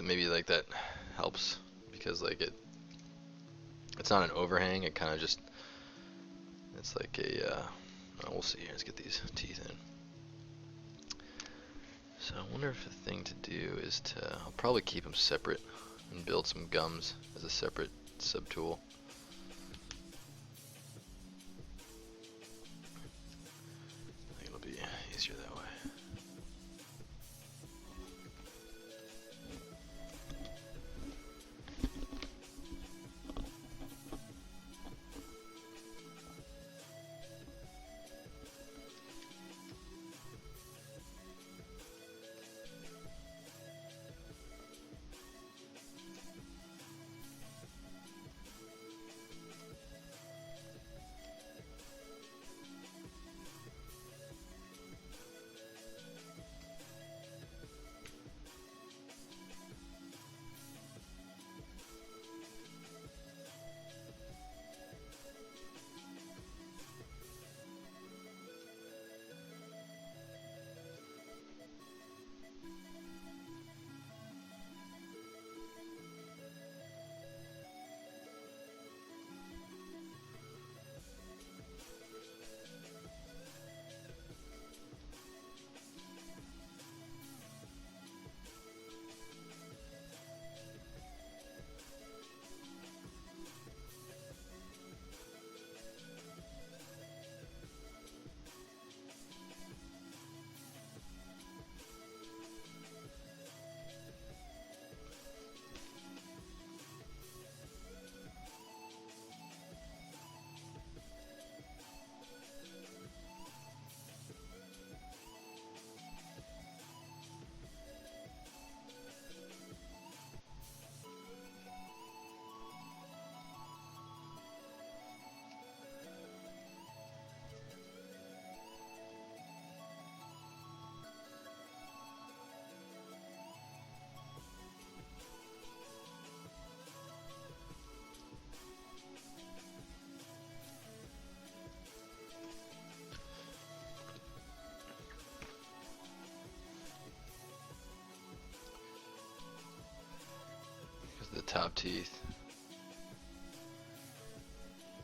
maybe like that helps because like it's not an overhang. It kind of just it's like a we'll see. Let's get these teeth in. So I wonder if the thing to do is I'll probably keep them separate and build some gums as a separate subtool. I think it'll be easier that way. The top teeth.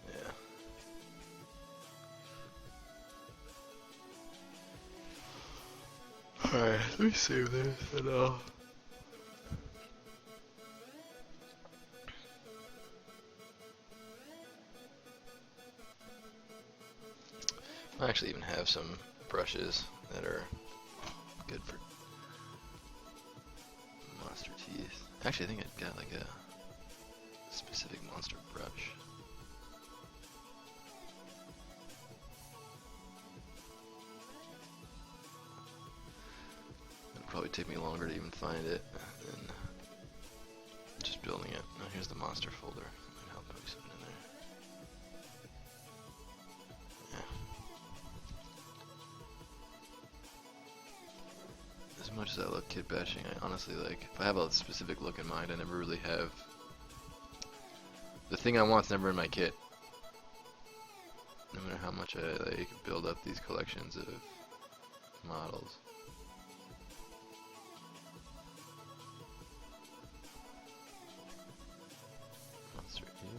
Yeah. Alright, let me save this and I actually even have some brushes that are good for monster teeth. Actually, I think I got like a specific monster brush. It'll probably take me longer to even find it than just building it. Now here's the monster folder. That might help me something in there. Yeah. As much as I love kit bashing, I honestly like, if I have a specific look in mind, I never really have. The thing I want's never in my kit. No matter how much I like build up these collections of models. Monster here.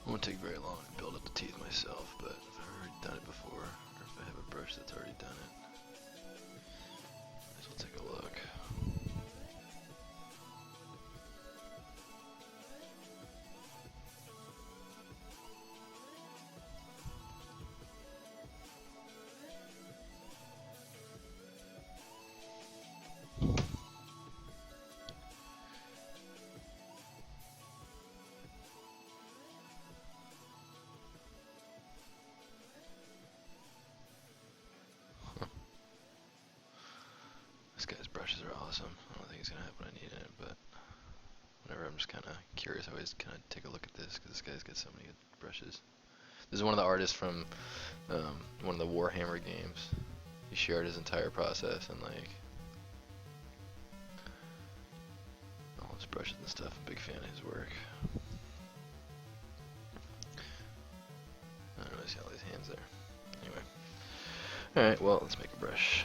It won't take very long to build up the teeth myself, but if I've already done it before, or if I have a brush that's already done it, might as well take a look. This guy's brushes are awesome. I don't think he's gonna have what I need in it, but whenever I'm just kind of curious, I always kind of take a look at this because this guy's got so many good brushes. This is one of the artists from one of the Warhammer games. He shared his entire process and like all his brushes and stuff. I'm a big fan of his work. I don't really see all these hands there. Anyway, all right. Well, let's make a brush.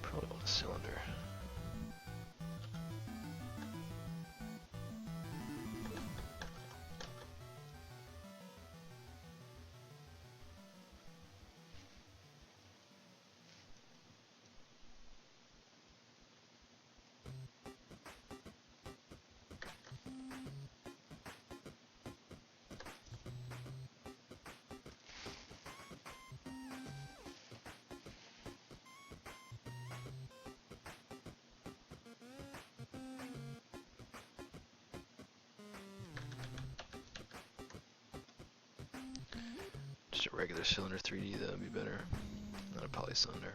Probably on a cylinder. Just a regular cylinder 3D, that would be better. Not a poly cylinder.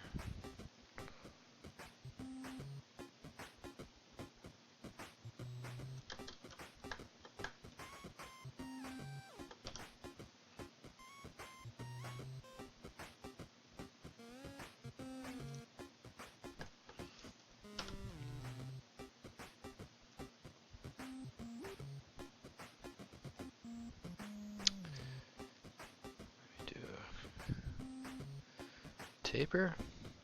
Taper,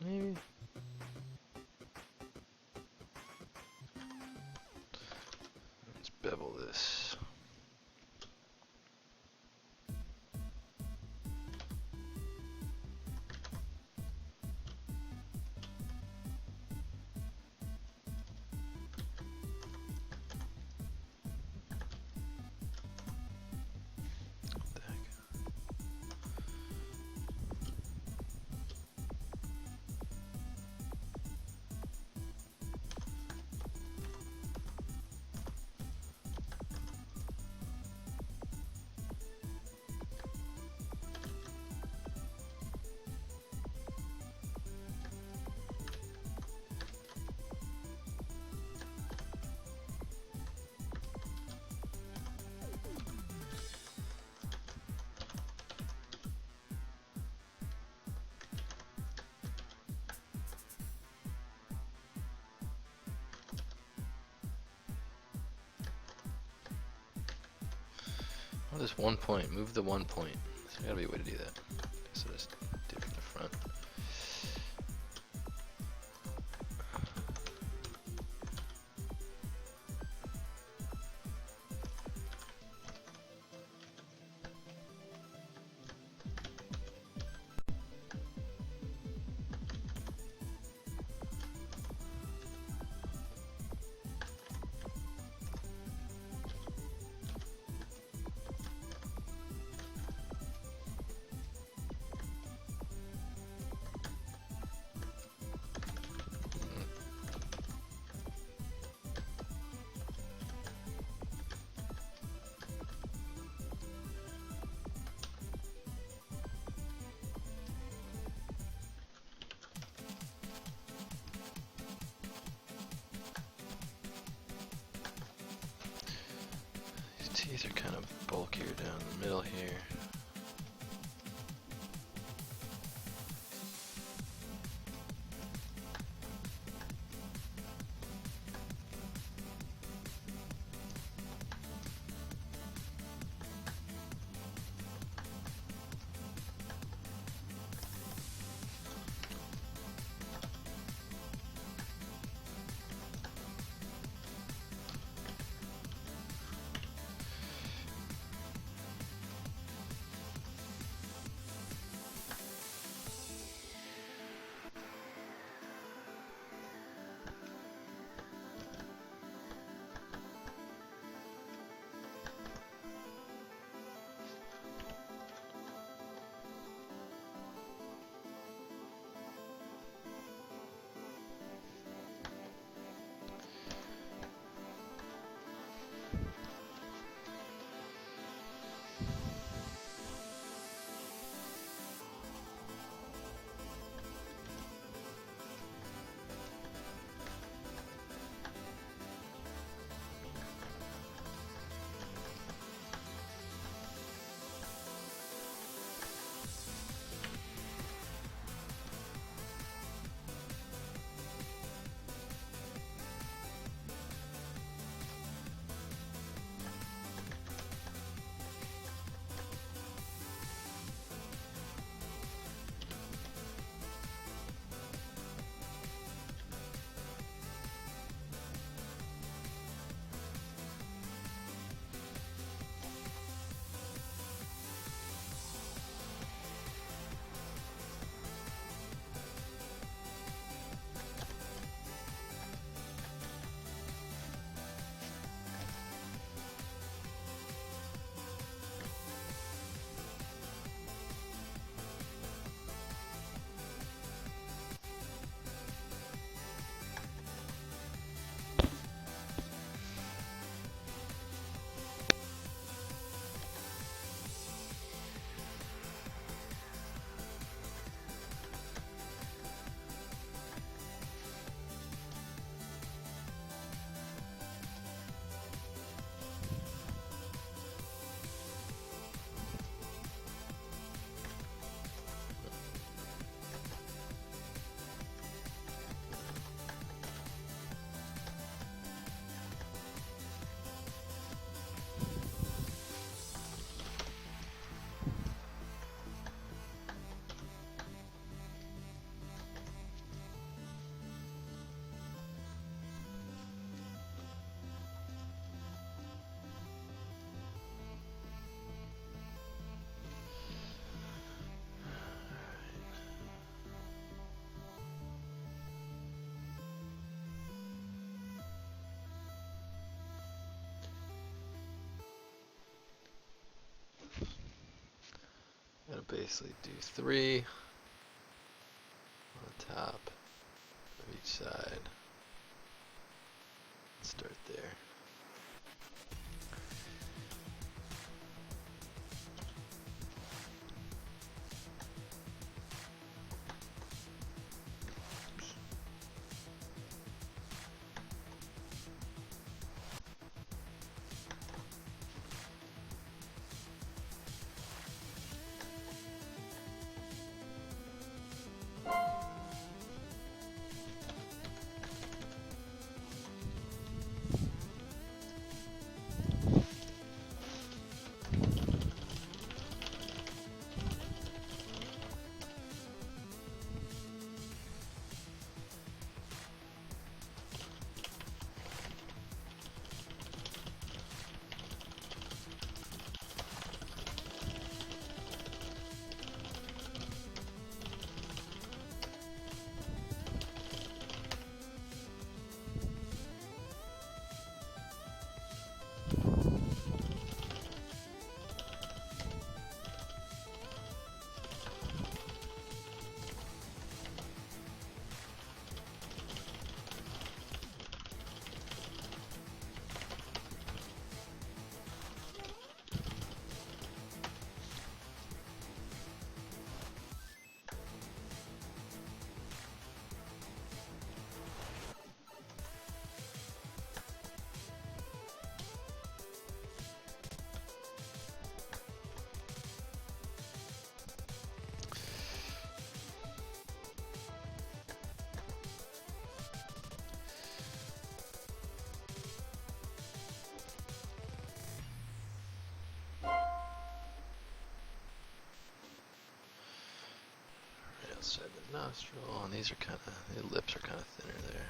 maybe? Let's bevel this. What the heck? this 1 point. Move the 1 point. There's gotta be a way to do that. So just do it from the front. Teeth are kind of bulkier down the middle here. Gotta basically do 3 on the top of each side. Start there. outside the nostril, and these are kind of, the lips are kind of thinner there.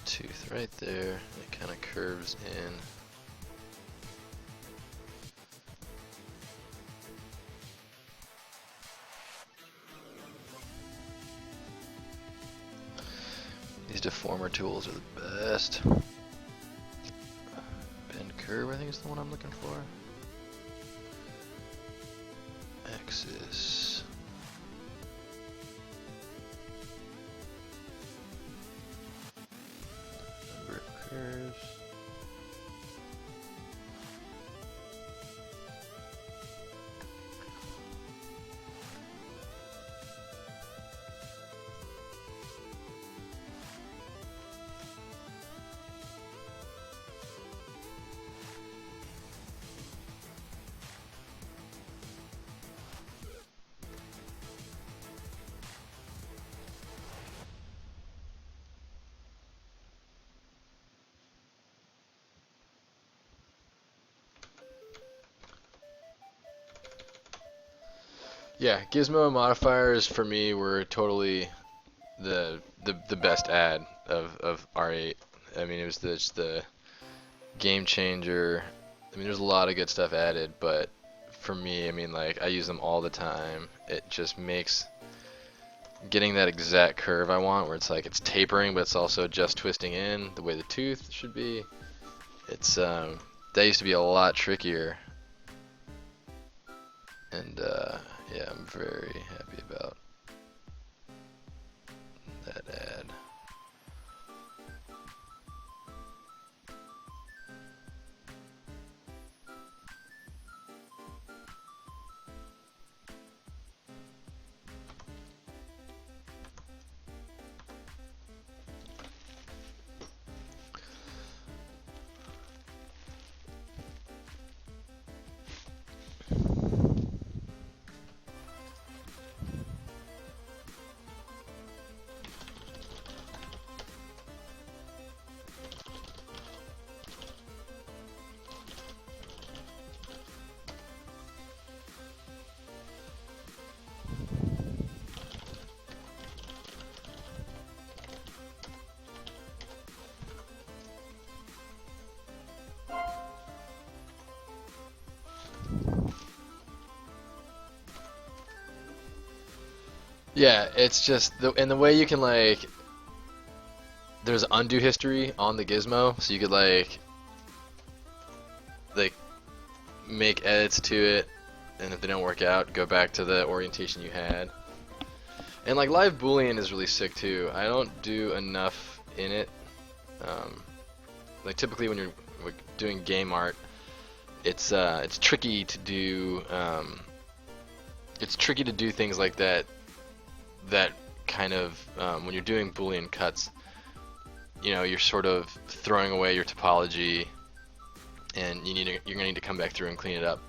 Tooth right there, it kind of curves in. These deformer tools are the best. Bend curve, I think is the one I'm looking for. Axis. Number of curves. Yeah, gizmo modifiers for me were totally the best add of R8. I mean, it was just the game changer. I mean, there's a lot of good stuff added, but for me, I mean, like, I use them all the time. It just makes getting that exact curve I want, where it's like it's tapering, but it's also just twisting in the way the tooth should be. It's that used to be a lot trickier, and yeah, I'm very happy about that ad. Yeah, it's just the way you can, like, there's undo history on the gizmo, so you could like make edits to it, and if they don't work out, go back to the orientation you had. And like live boolean is really sick too. I don't do enough in it. Like typically when you're doing game art, it's tricky to do. It's tricky to do things like that. That kind of when you're doing boolean cuts, you know, you're sort of throwing away your topology, and you're gonna need to come back through and clean it up,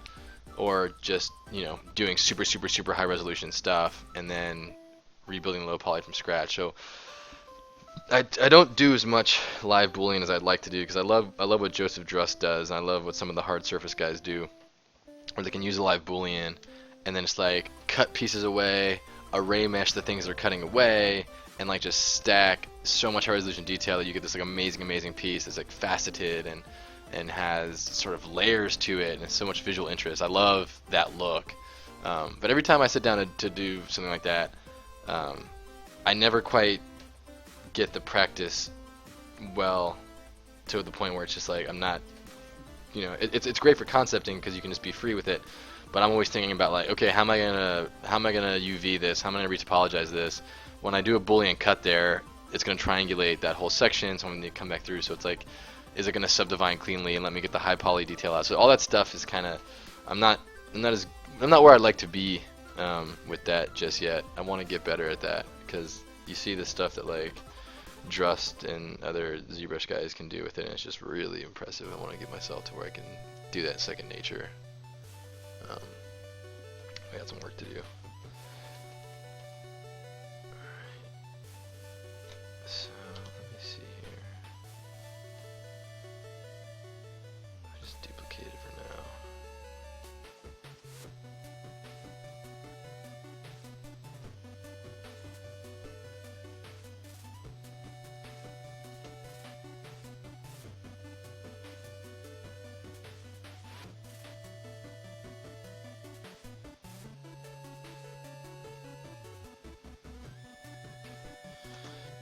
or just, you know, doing super high resolution stuff and then rebuilding low poly from scratch. So I don't do as much live boolean as I'd like to do, because I love what Joseph Druss does, and I love what some of the hard surface guys do, where they can use a live boolean and then just like cut pieces away, array mesh the things they're cutting away, and like just stack so much high resolution detail that you get this like amazing piece that's like faceted and has sort of layers to it, and so much visual interest. I love that look. But every time I sit down to do something like that, I never quite get the practice well to the point where it's just like I'm not, you know, it's great for concepting because you can just be free with it. But I'm always thinking about like, okay, how am I gonna UV this? How am I gonna retopologize this? When I do a Boolean cut there, it's gonna triangulate that whole section, so I'm gonna come back through. So it's like, is it gonna subdivide cleanly and let me get the high poly detail out? So all that stuff is kind of, I'm not where I'd like to be with that just yet. I want to get better at that, because you see the stuff that like Drust and other ZBrush guys can do with it, and it's just really impressive. I want to get myself to where I can do that second nature. I got some work to do.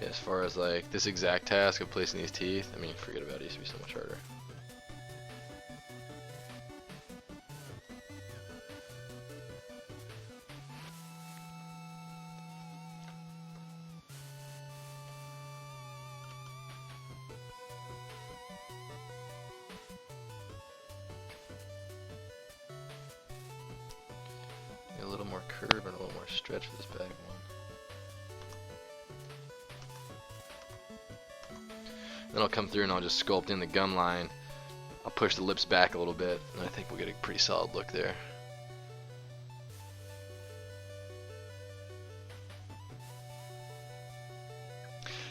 As far as like this exact task of placing these teeth, I mean, forget about it. It used to be so much harder. A little more curve and a little more stretch for this back one. Then I'll come through and I'll just sculpt in the gum line. I'll push the lips back a little bit, and I think we'll get a pretty solid look there.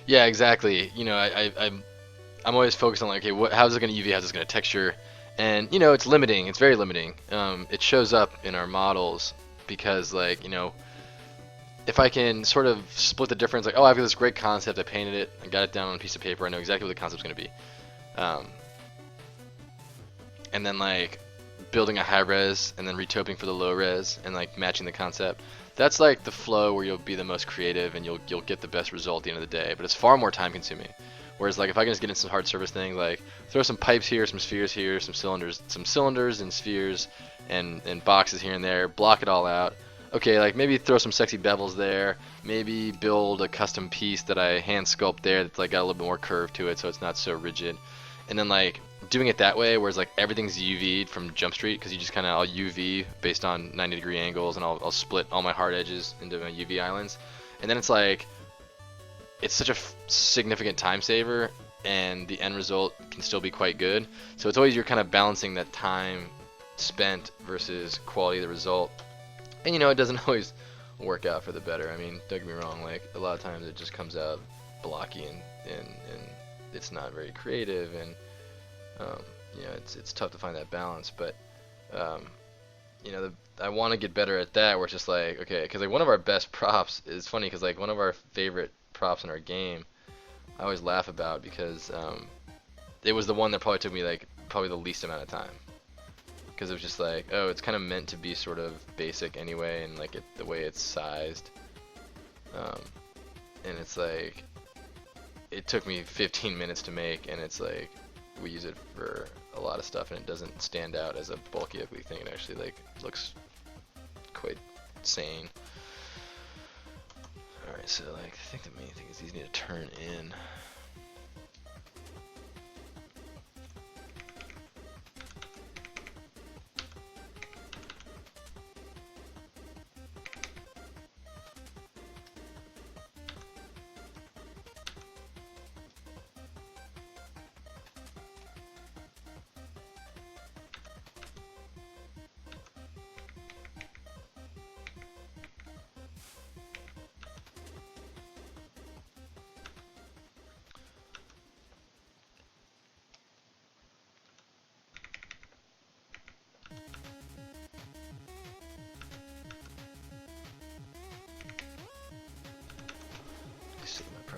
Yeah, exactly. You know, I'm always focused on like, okay, how's it going to UV? How's it going to texture? And you know, it's limiting. It's very limiting. It shows up in our models because, like, you know, if I can sort of split the difference, like, oh, I've got this great concept, I painted it, I got it down on a piece of paper, I know exactly what the concept's going to be. And then like building a high res and then retoping for the low res and like matching the concept. That's like the flow where you'll be the most creative and you'll get the best result at the end of the day. But it's far more time consuming. Whereas like if I can just get in some hard surface things, like throw some pipes here, some spheres here, some cylinders and spheres and boxes here and there, block it all out. Okay, like maybe throw some sexy bevels there, maybe build a custom piece that I hand sculpt there that's like got a little bit more curve to it so it's not so rigid. And then like doing it that way, whereas like everything's UV'd from Jump Street, because you just kind of, I'll UV based on 90-degree angles, and I'll split all my hard edges into my UV islands. And then it's like, it's such a significant time saver, and the end result can still be quite good. So it's always, you're kind of balancing that time spent versus quality of the result. And you know, it doesn't always work out for the better. I mean, don't get me wrong, like a lot of times it just comes out blocky and it's not very creative, and you know, it's tough to find that balance. But you know, I want to get better at that, where it's just like, okay, because like one of our best props is funny, because like one of our favorite props in our game, I always laugh about, because it was the one that probably took me like probably the least amount of time, because it was just like, oh, it's kind of meant to be sort of basic anyway, and like the way it's sized, and it's like, it took me 15 minutes to make, and it's like, we use it for a lot of stuff, and it doesn't stand out as a bulky, ugly thing. It actually like looks quite sane. Alright, so like, I think the main thing is these need to turn in.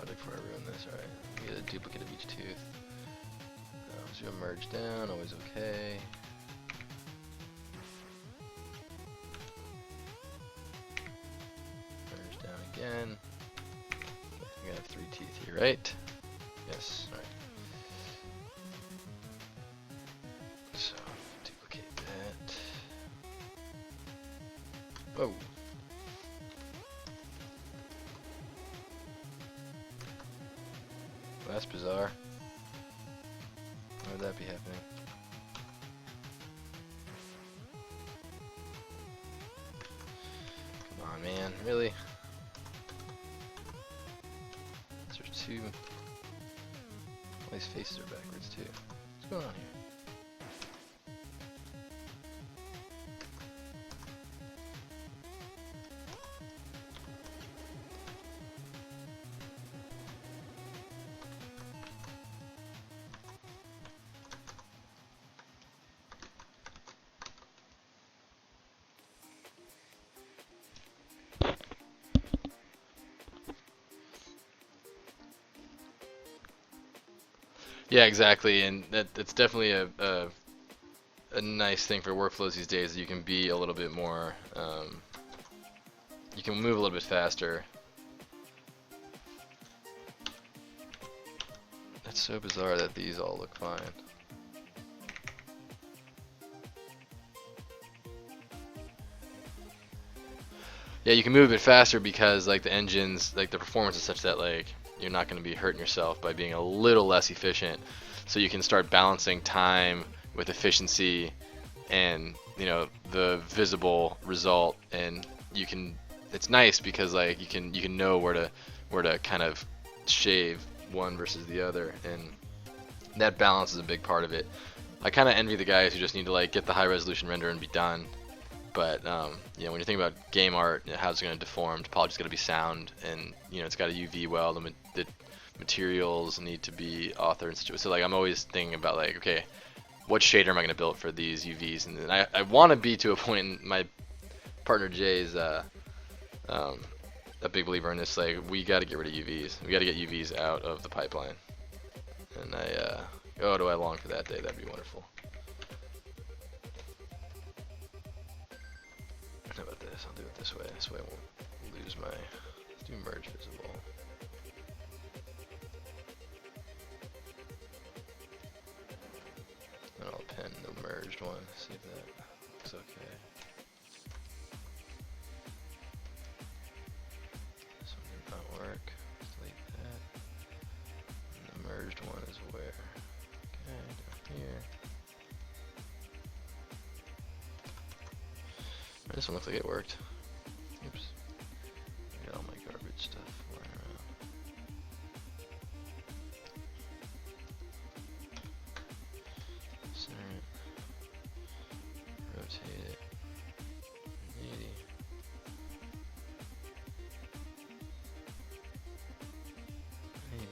Before I ruin this, alright. Get a duplicate of each tooth. So merge down, always okay. Merge down again. I have 3 teeth here, right? Yes, alright. So, duplicate that. Whoa. That's bizarre. Why would that be happening? Come on, man. Really? There's 2. All these faces are backwards, too. What's going on here? Yeah, exactly, and that's definitely a nice thing for workflows these days. You can be a little bit more, you can move a little bit faster. so bizarre that these all look fine. Yeah, you can move a bit faster because like the engines, like the performance is such that like you're not going to be hurting yourself by being a little less efficient. So you can start balancing time with efficiency and, you know, the visible result, and you can, it's nice because like you can know where to kind of shave one versus the other, and that balance is a big part of it. I kind of envy the guys who just need to like get the high resolution render and be done. But you know, when you think about game art, you know, how it's going to deform, topology's got to be sound, and you know, it's got a UV well. The materials need to be authored. So like, I'm always thinking about like, okay, what shader am I going to build for these UVs? And then I want to be to a point. In my partner Jay's a big believer in this. Like, we got to get rid of UVs. We got to get UVs out of the pipeline. And oh, do I long for that day? That'd be wonderful. How about this? I'll do it this way. This way I won't lose my. Let's do merge visible. And I'll pin the merged one. See if that looks okay. This one did not work. Delete that. And the merged one is where? Okay, down here. This one looks like it worked. Oops. I got all my garbage stuff flying around. Center it. Rotate it. 80. 80.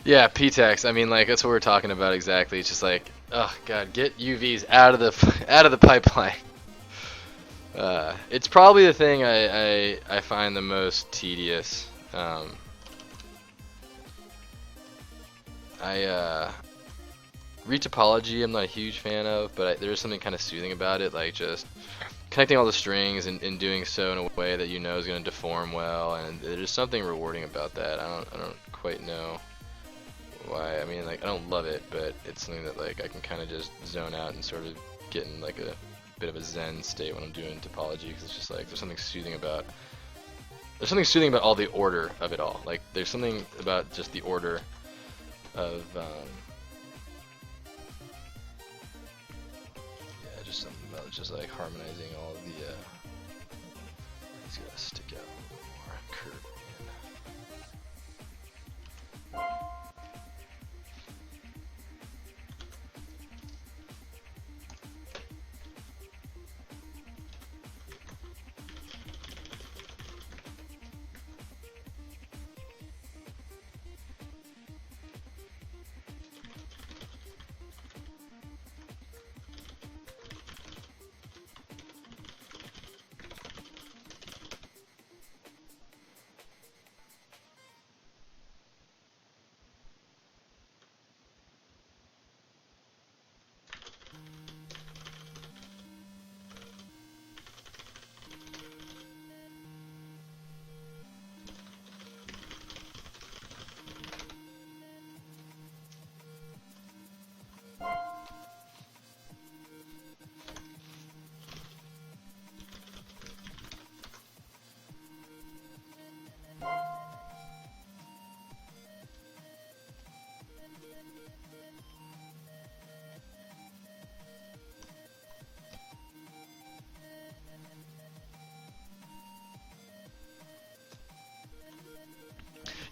Yeah, PTEX. I mean, like that's what we're talking about exactly. It's just like, oh god, get UVs out of the pipeline. It's probably the thing I find the most tedious. Retopology I'm not a huge fan of, but there is something kind of soothing about it, like just connecting all the strings and doing so in a way that you know is going to deform well, and there's something rewarding about that. I don't quite know why. I mean, like, I don't love it, but it's something that like I can kind of just zone out and sort of get in like a bit of a zen state when I'm doing topology, because it's just like there's something soothing about all the order of it all. Like there's something about just the order of yeah, just something about just like harmonizing all of the it's gotta stick out a little more, curve in.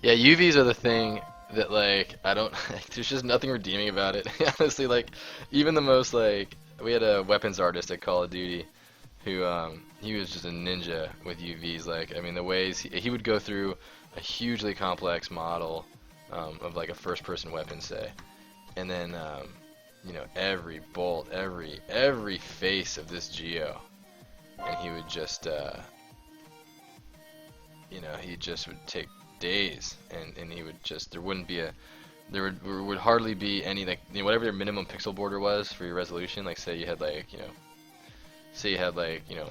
Yeah, UVs are the thing that like I don't there's just nothing redeeming about it. Honestly, like even the most like we had a weapons artist at Call of Duty who he was just a ninja with UVs. Like I mean the ways he would go through a hugely complex model of like a first person weapon say, and then you know, every bolt, every face of this geo, and he would just you know, he just would take days, and he would just there would hardly be any like, you know, whatever your minimum pixel border was for your resolution. Like say you had like, you know, say you had like, you know,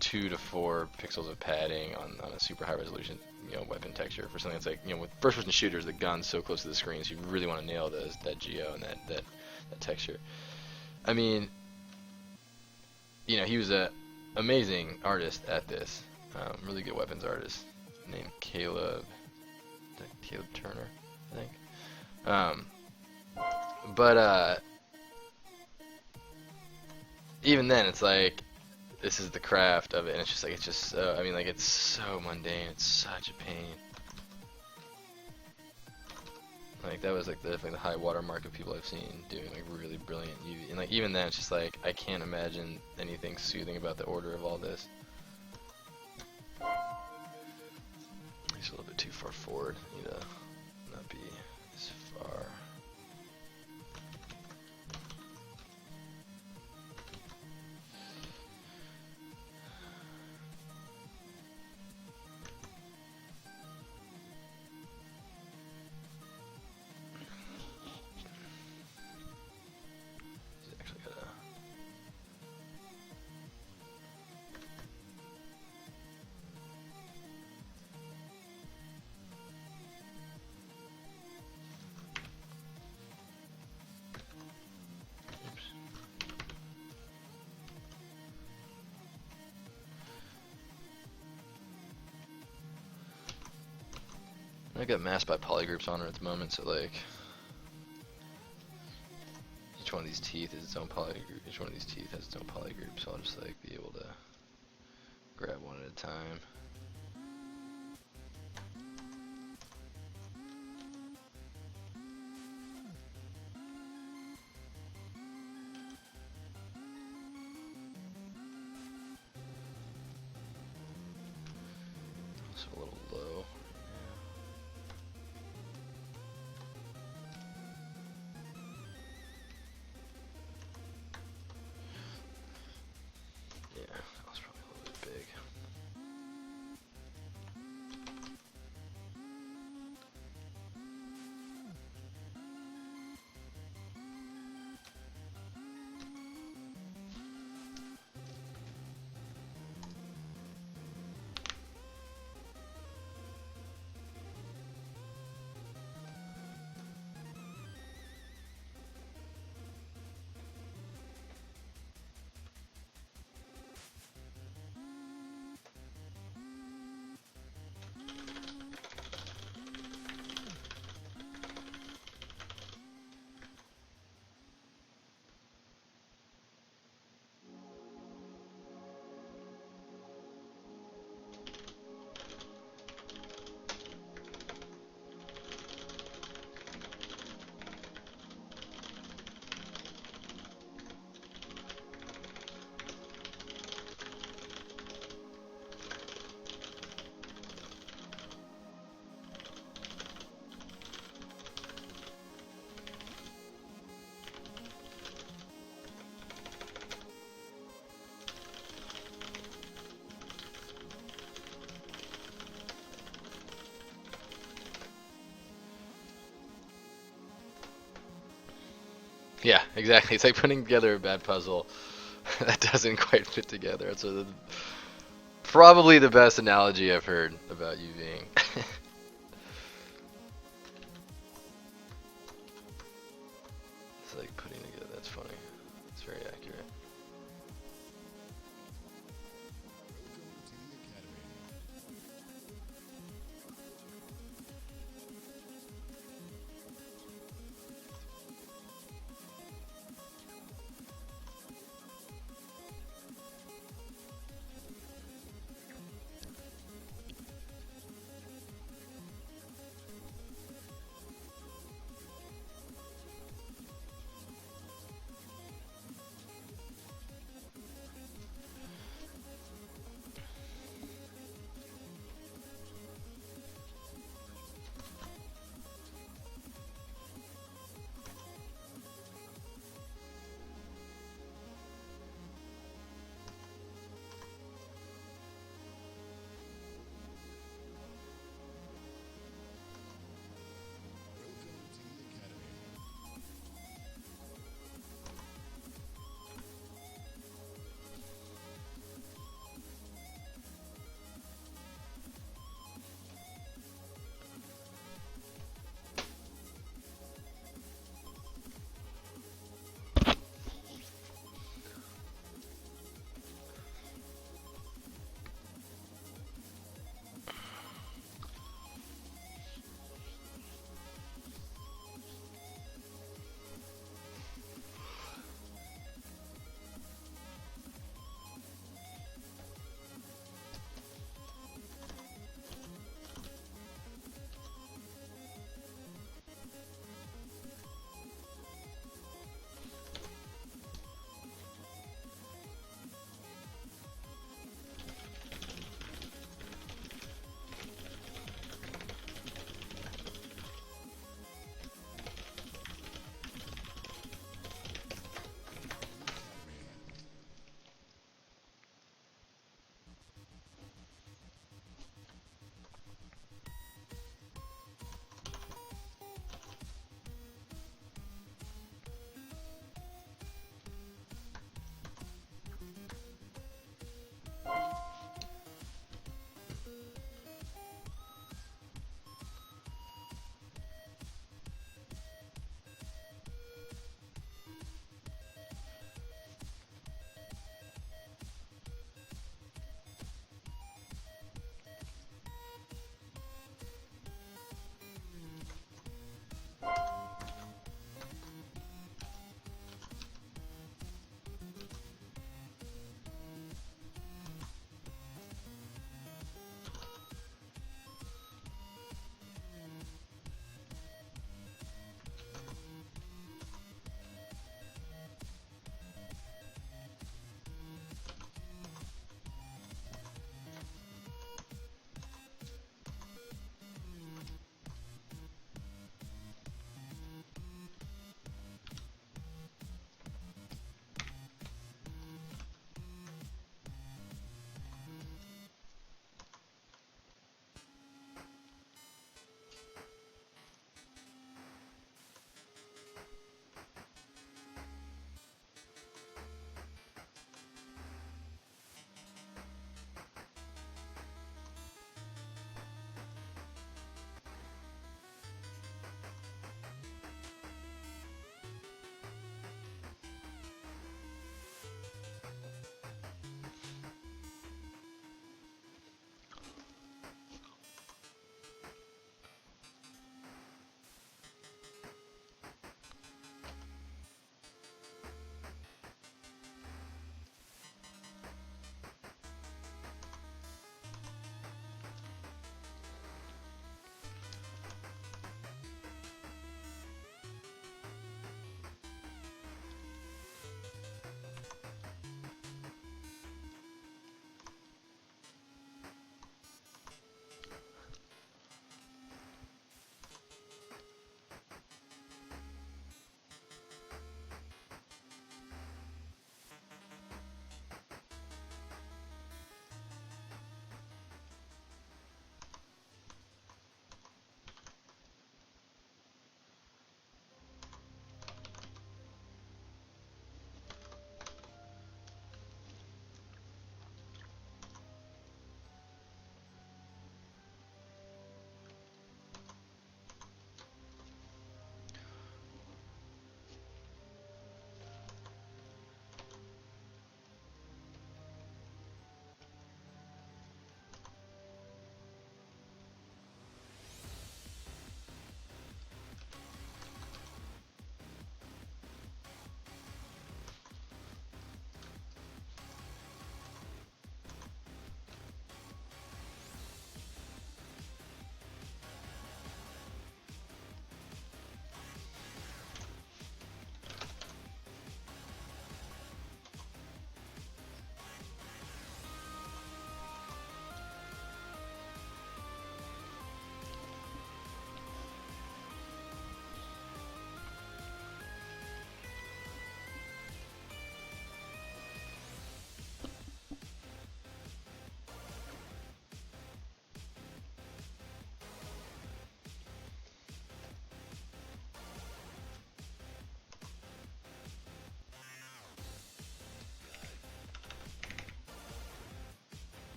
2 to 4 pixels of padding on a super high resolution, you know, weapon texture for something that's like, you know, with first person shooters, the gun's so close to the screen, so you really want to nail that geo and that texture. I mean, you know, he was a amazing artist at this, really good weapons artist named Caleb Turner, I think. But even then, it's like this is the craft of it, and it's just like it's just so, I mean, like it's so mundane. It's such a pain. Like that was like definitely the high watermark of people I've seen doing like really brilliant UV, and like even then, it's just like I can't imagine anything soothing about the order of all this. He's a little bit too far forward. Need to not be as far. He's actually got a. I got masked by polygroups on her at the moment, so like each one of these teeth is its own polygroup. Each one of these teeth has its own polygroup, so I'll just like be able to grab one at a time. It's a little low. Yeah, that was probably a little bit big. Yeah, exactly. It's like putting together a bad puzzle that doesn't quite fit together. It's probably the best analogy I've heard about UVing. It's like putting together. That's funny. It's very accurate.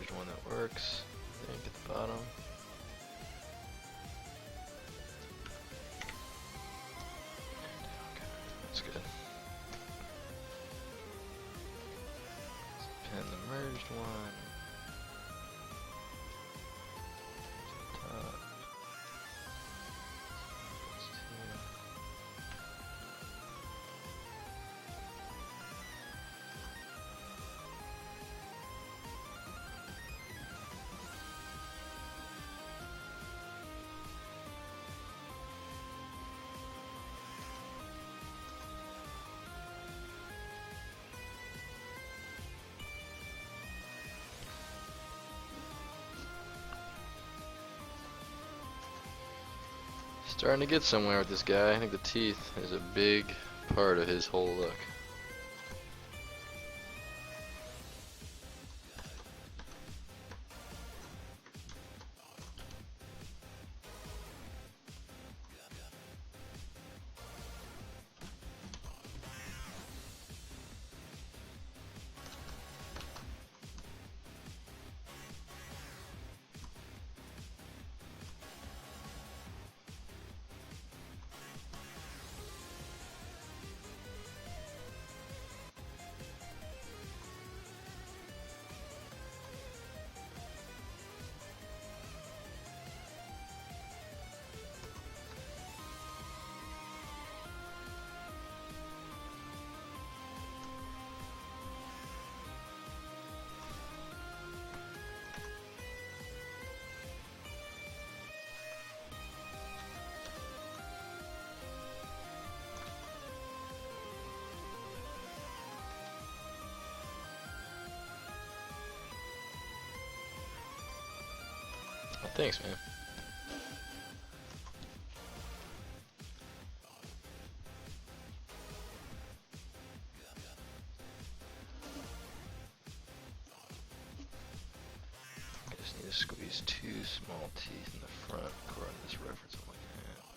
merged one that works, I think, at the bottom. That's good. Let's pin the merged one. Top. Starting to get somewhere with this guy. I think the teeth is a big part of his whole look. Thanks, man. I just need to squeeze two small teeth in the front according to this reference I'm looking at.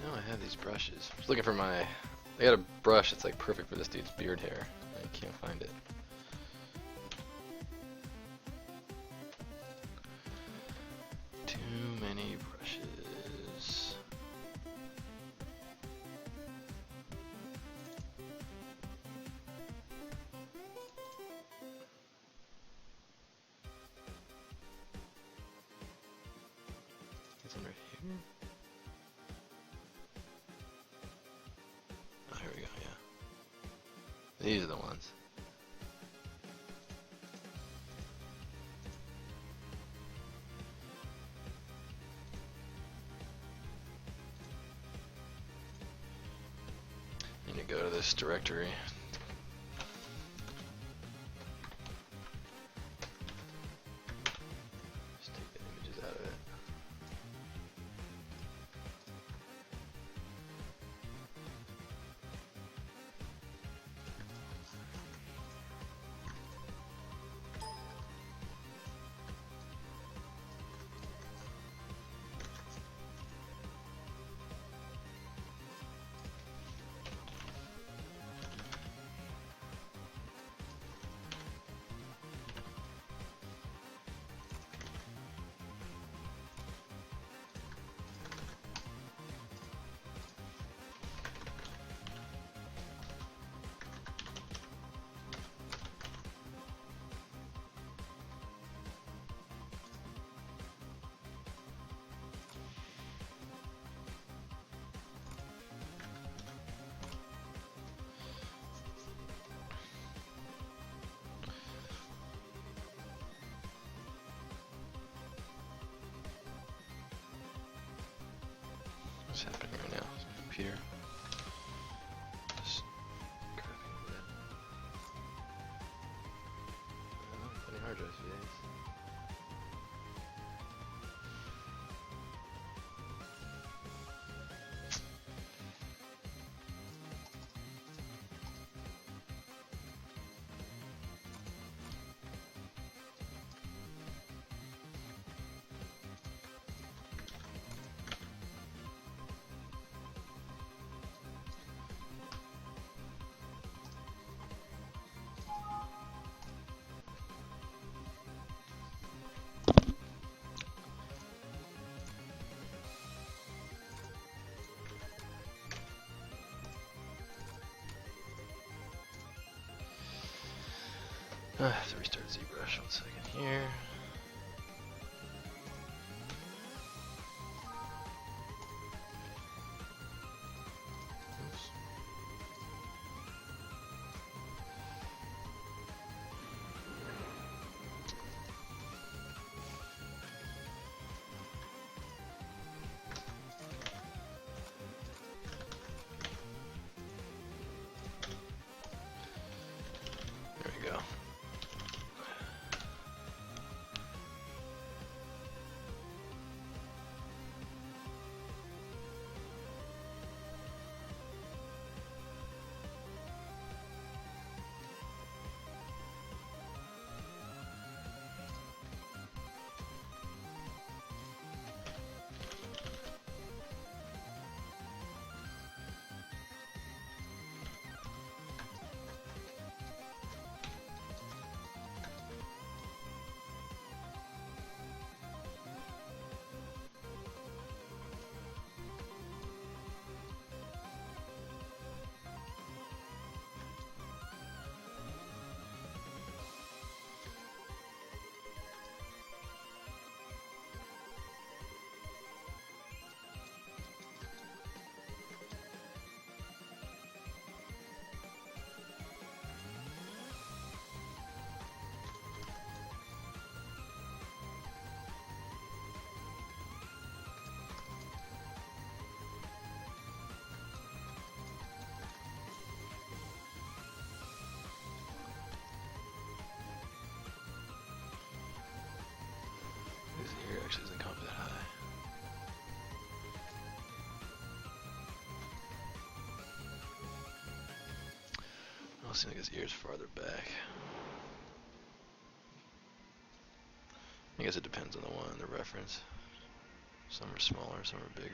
No, I have these brushes. I was looking for my... I got a brush that's like perfect for this dude's beard hair. I can't find it. Too many brushes. This one right here. Oh, here we go, yeah. These are the ones. I need to go to this directory. Just take the images out of it. What's happening right now? Is my computer just grabbing that? Funny hard drives these days. I have to restart ZBrush 1 second here. Oops. There we go. His ear actually doesn't come up that high. I'll see like his ear's farther back. I guess it depends on the one, the reference. Some are smaller, some are bigger.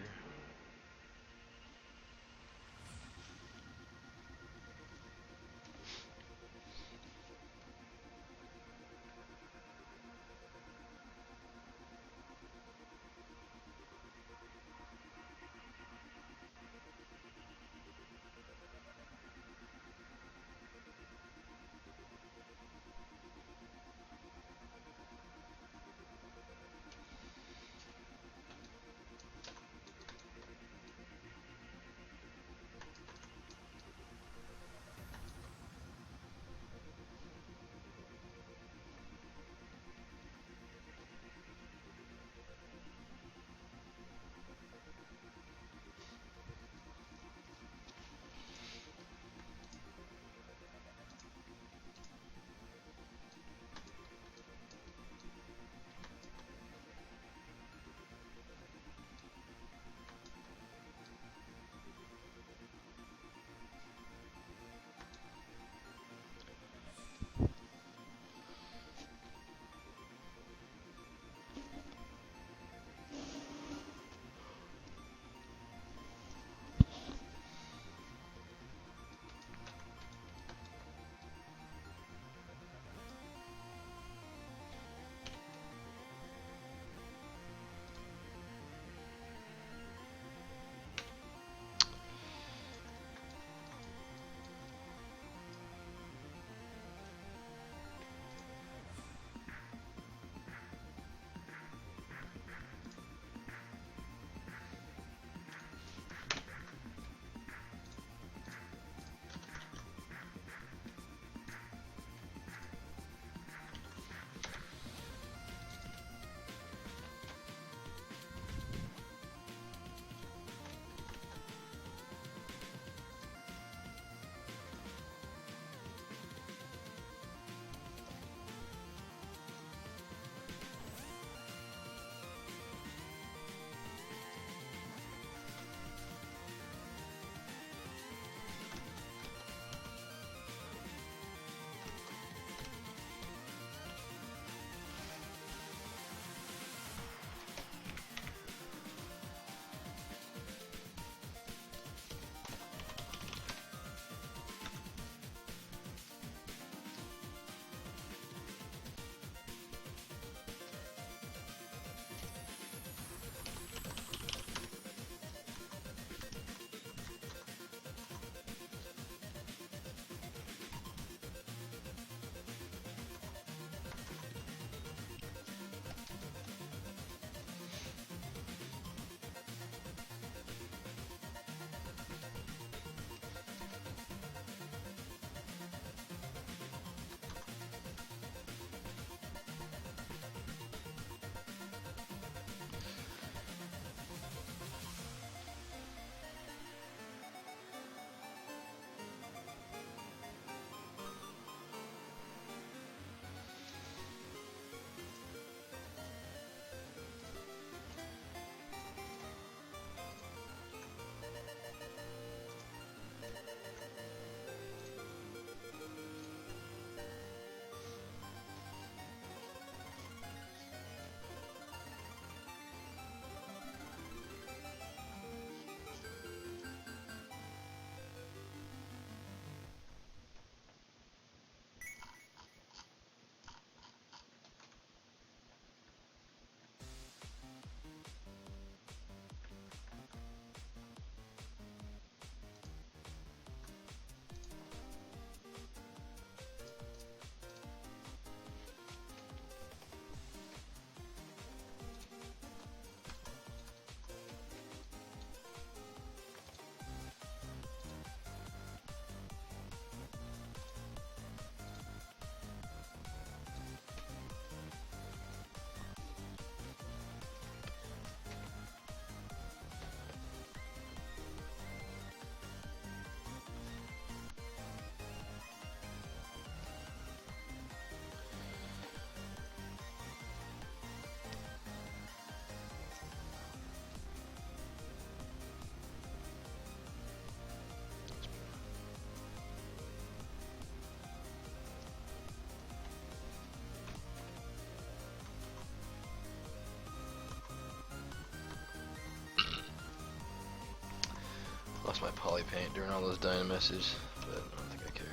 poly paint during all those dynamisses, but I don't think I care.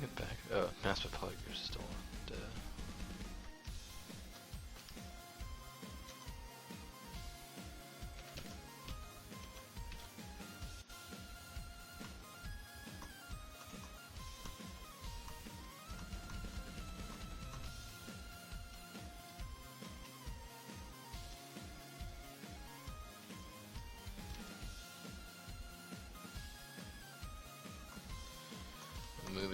Get back. Oh, master polygons is still on. Duh.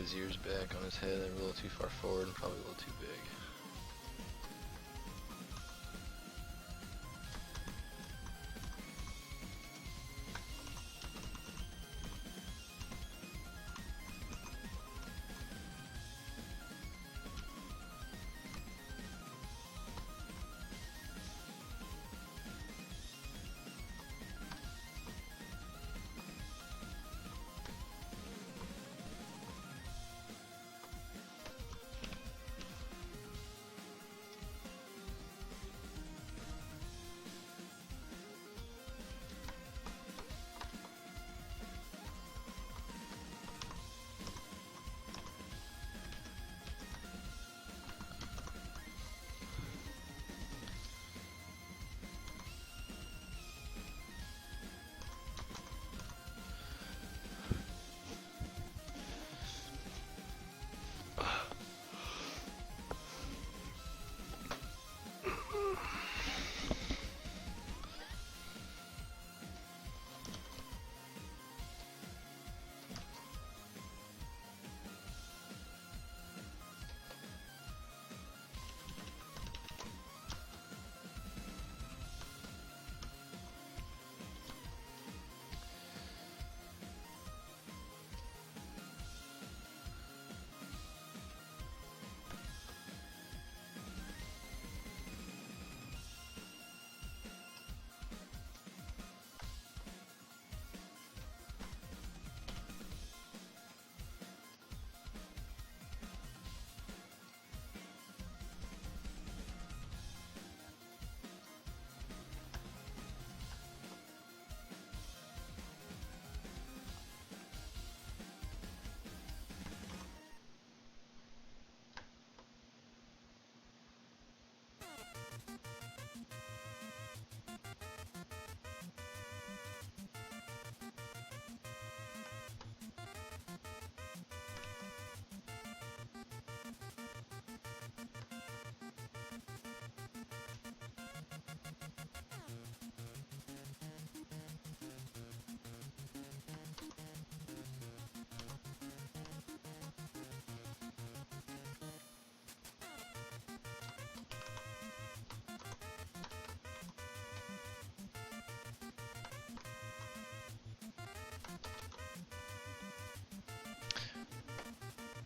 his ears back on his head. They're a little too far forward and probably a little too big.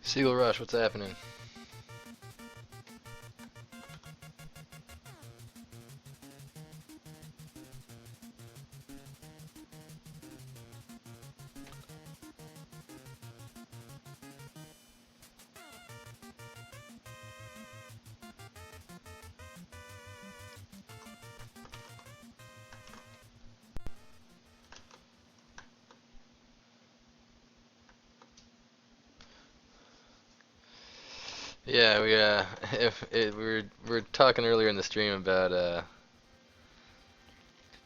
Seagull Rush, what's happening? Yeah, we were talking earlier in the stream about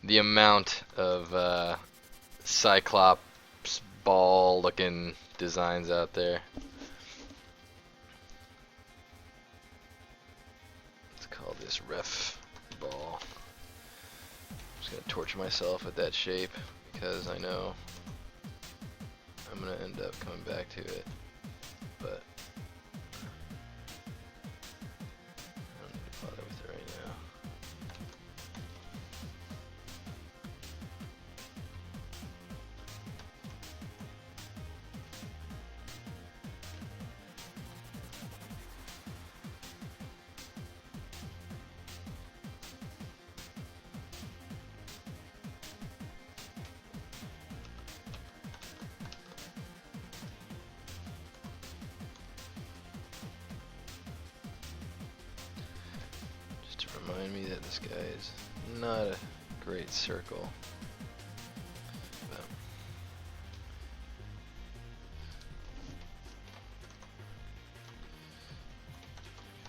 the amount of Cyclops ball looking designs out there. Let's call this ref ball. I'm just gonna torture myself with that shape because I know I'm gonna end up coming back to it, but I don't need to bother with it right now. Remind me that this guy is not a great circle. But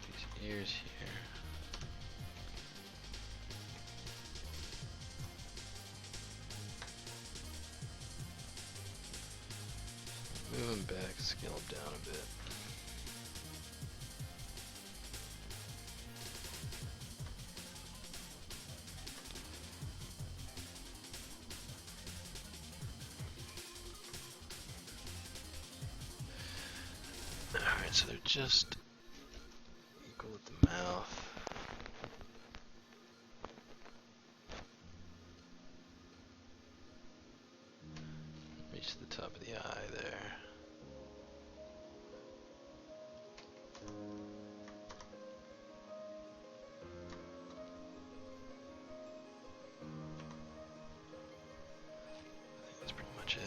these ears here. Move him back, scale him down a bit. just equal with the mouth. Reach the top of the eye there. That's pretty much it.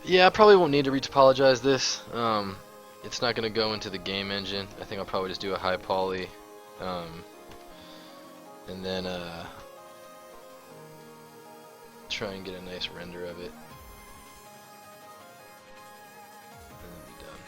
Yeah, I probably won't need to retopologize this. It's not going to go into the game engine. I think I'll probably just do a high poly, and then try and get a nice render of it, and then be done.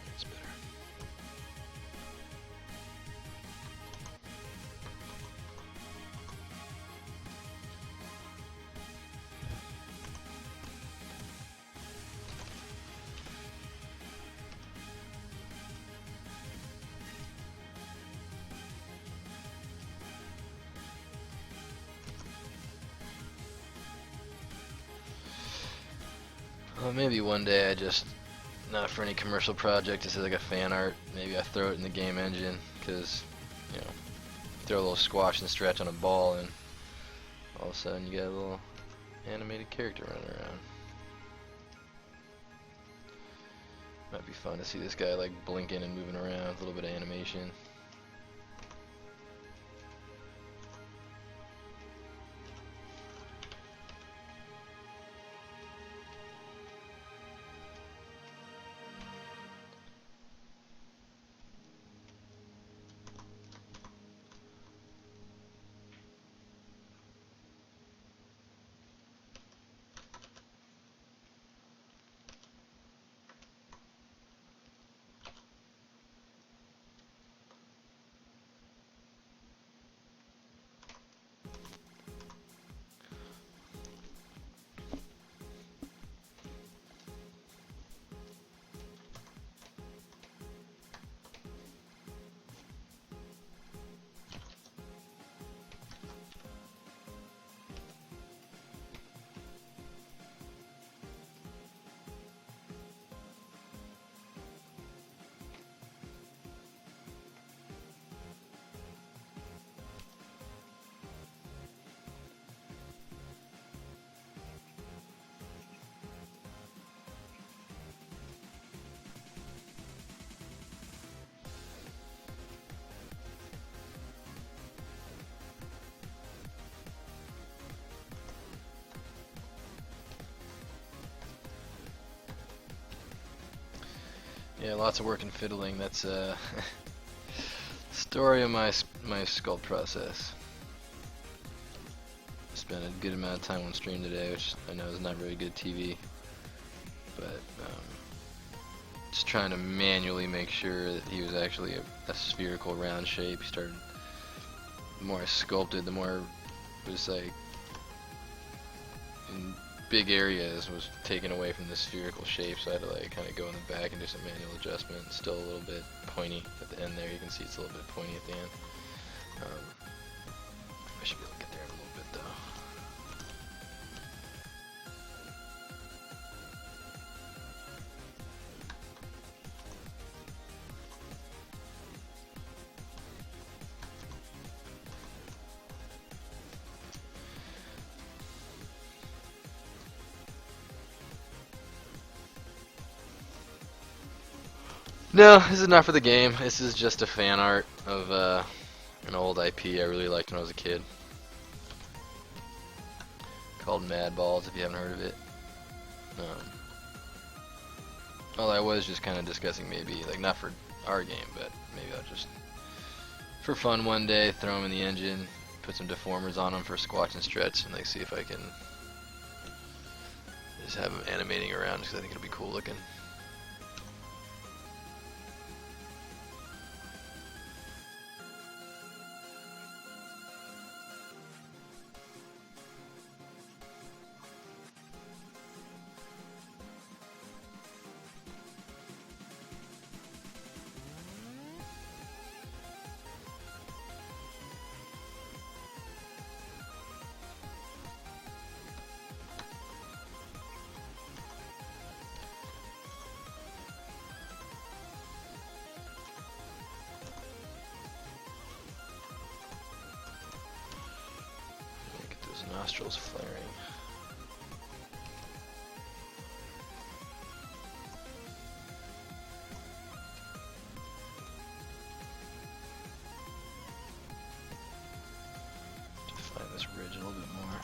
That's better. Well, maybe one day I just, not for any commercial project, this is like a fan art. Maybe I throw it in the game engine, because, you know, throw a little squash and stretch on a ball, and all of a sudden you got a little animated character running around. Might be fun to see this guy like blinking and moving around, a little bit of animation. Yeah, lots of work and fiddling. That's a story of my sculpt process. Spent a good amount of time on stream today, which I know is not very good TV, but just trying to manually make sure that he was actually a spherical round shape. He started more I sculpted, the more it was like in big areas was taken away from the spherical shape, so I had to like kind of go in the back and do some manual adjustment. Still a little bit pointy at the end there. You can see it's a little bit pointy at the end. I should be able to get there in a little bit though. No, this is not for the game. This is just a fan art of an old IP I really liked when I was a kid, called Madballs, if you haven't heard of it. Well, I was just kind of discussing maybe, like, not for our game, but maybe I'll just, for fun one day, throw them in the engine, put some deformers on them for squatch and stretch, and like see if I can just have them animating around, because I think it'll be cool looking. Nostrils flaring. Define this ridge a little bit more.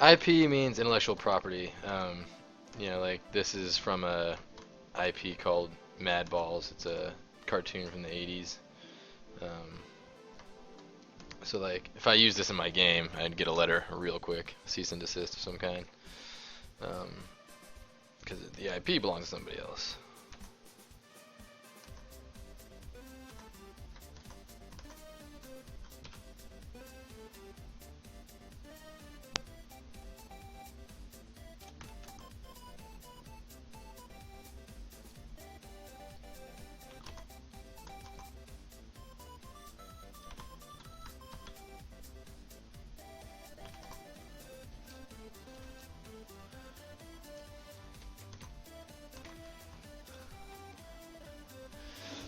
IP means intellectual property. Like this is from a IP called Madballs. It's a cartoon from the 80s. Um, so like, if I use this in my game, I'd get a letter real quick, cease and desist of some kind, because the IP belongs to somebody else.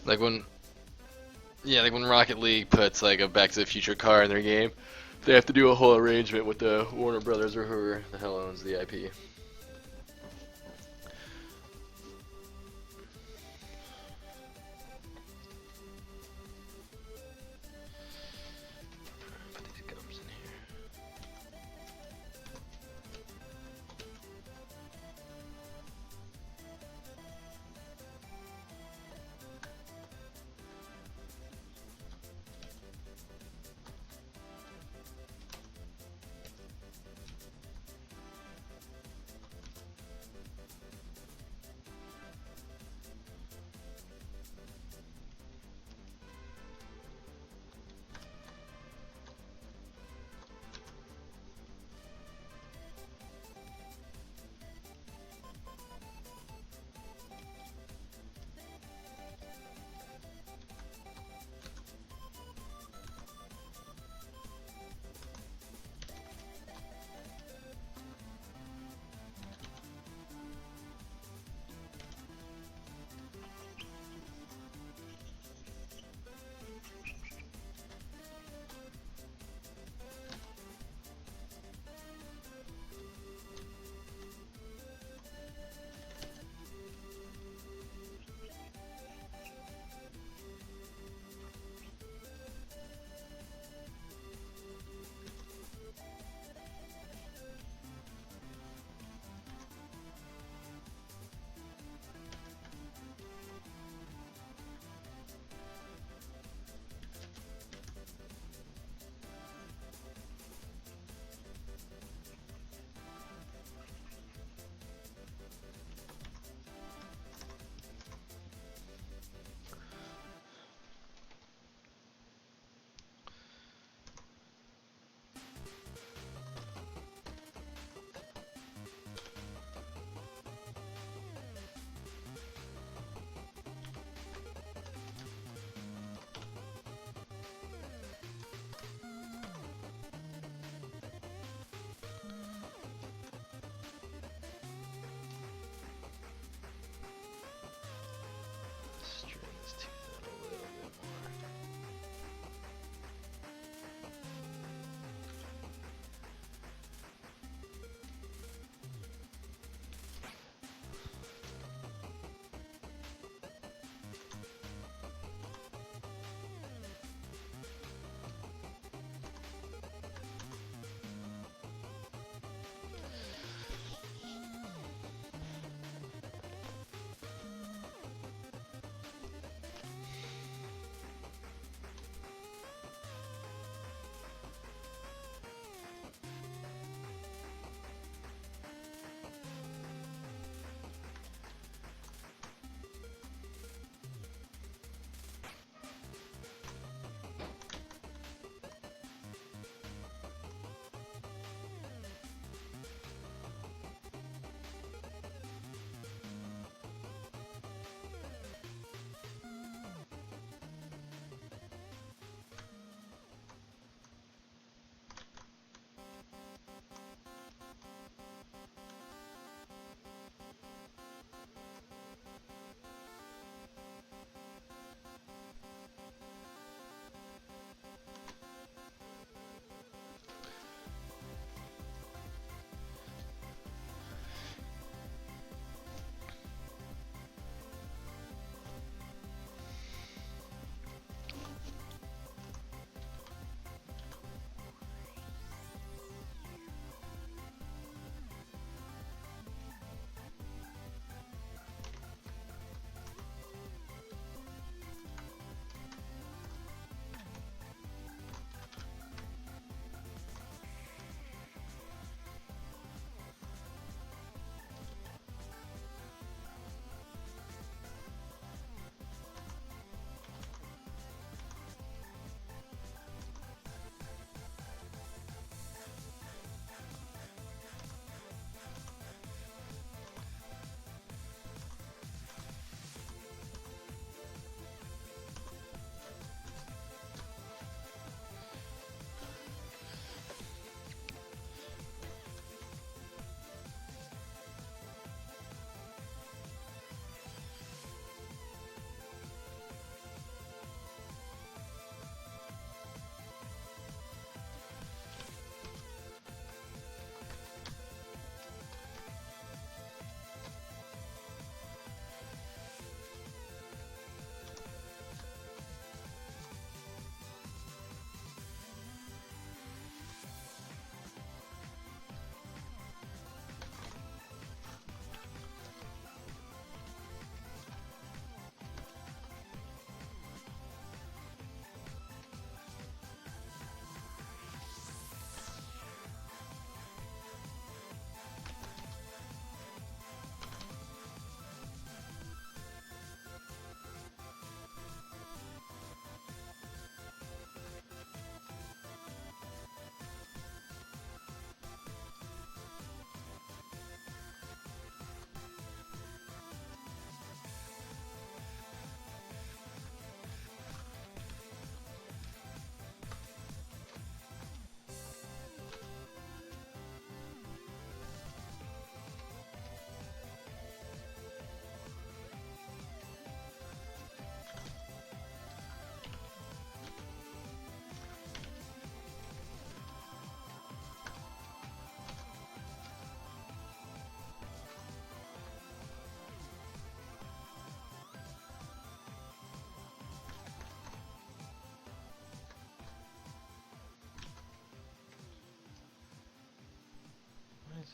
Like when, yeah, like when Rocket League puts like a Back to the Future car in their game, they have to do a whole arrangement with the Warner Brothers or whoever the hell owns the IP. Put these gums in here.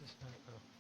this at? Oh.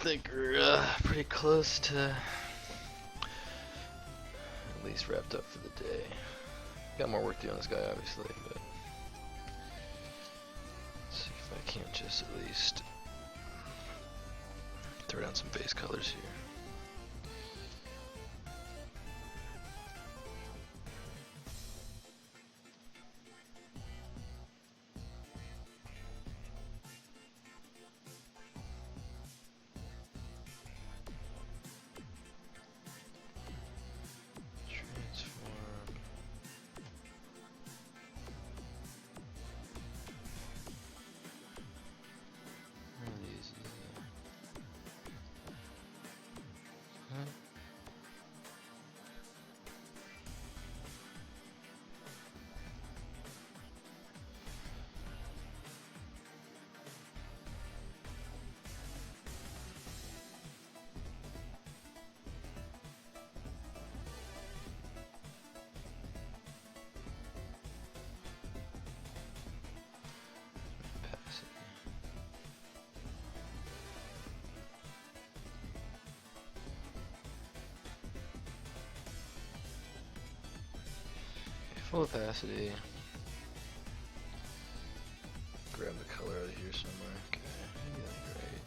think we're pretty close to at least wrapped up for the day. Got more work to do on this guy, obviously, but let's see if I can't just at least throw down some base colors here. Full opacity. Grab the color out of here somewhere. Okay, maybe that's great.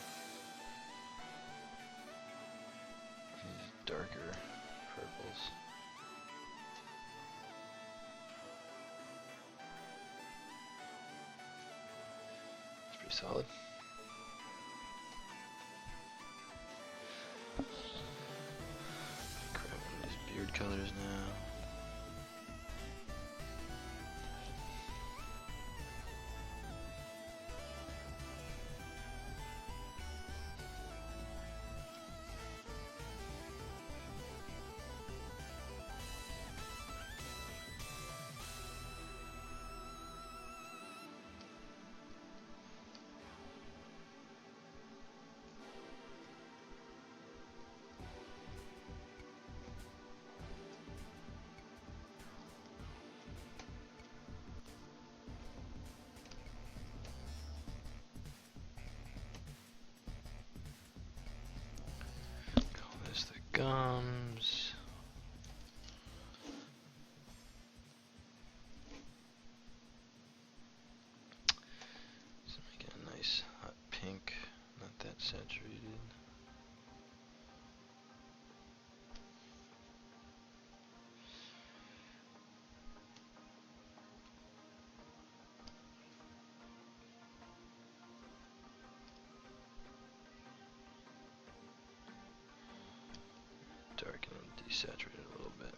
These darker purples. It's pretty solid. Grab one of these beard colors now. Gums. So make it a nice hot pink, not that saturated. Darken and desaturate it a little bit.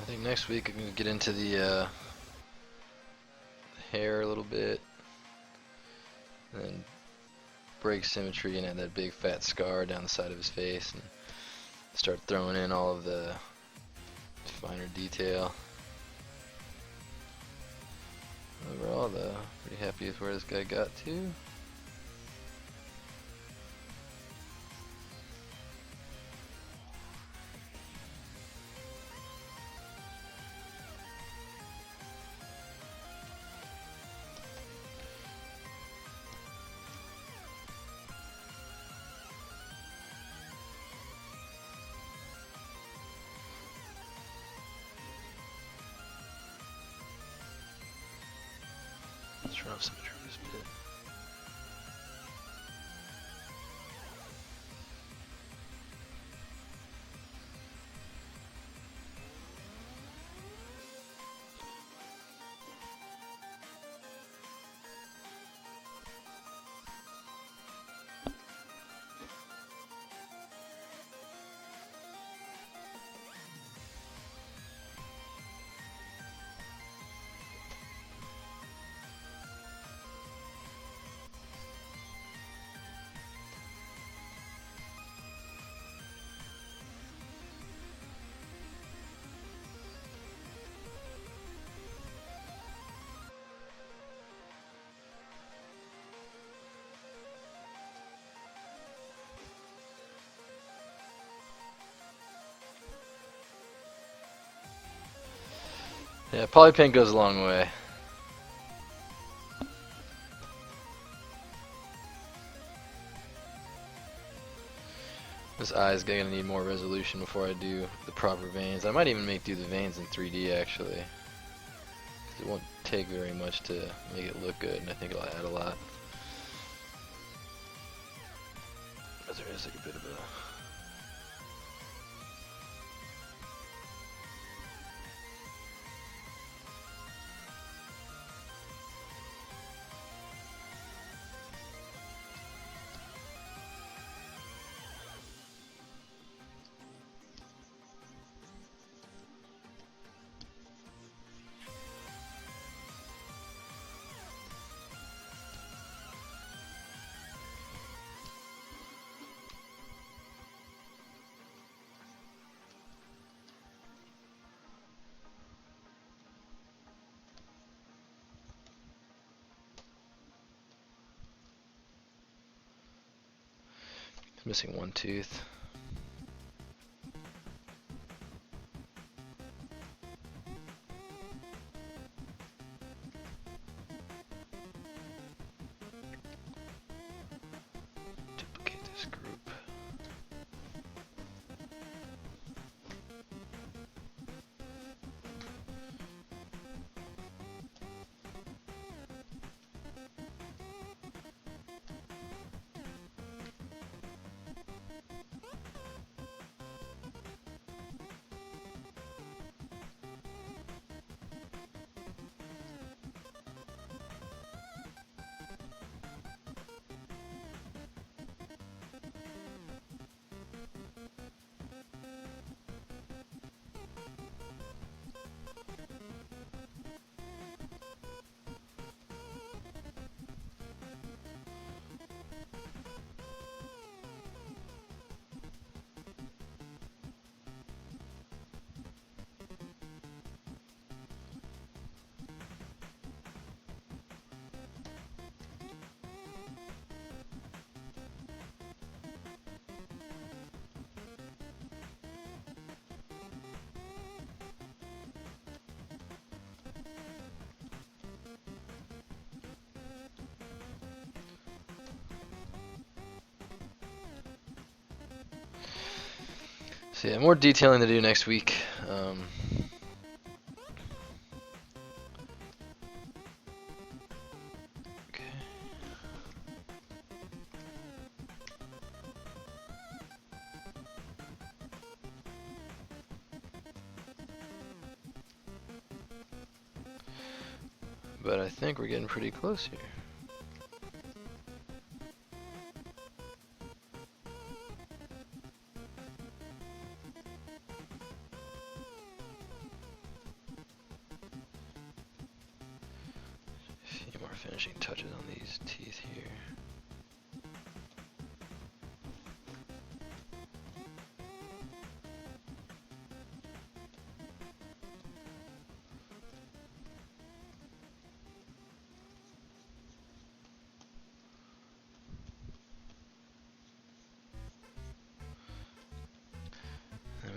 I think next week I'm going to get into the hair a little bit, and then break symmetry and add that big fat scar down the side of his face, and start throwing in all of the finer detail. Overall though, pretty happy with where this guy got to. Let's run off some trimmers a bit. Yeah, poly paint goes a long way. This eye is gonna need more resolution before I do the proper veins. I might even do the veins in 3D actually. 'Cause it won't take very much to make it look good, and I think it'll add a lot. Because there is like a bit of a... Missing one tooth. Duplicate this group. So yeah, more detailing to do next week. Okay. But I think we're getting pretty close here. Finishing touches on these teeth here.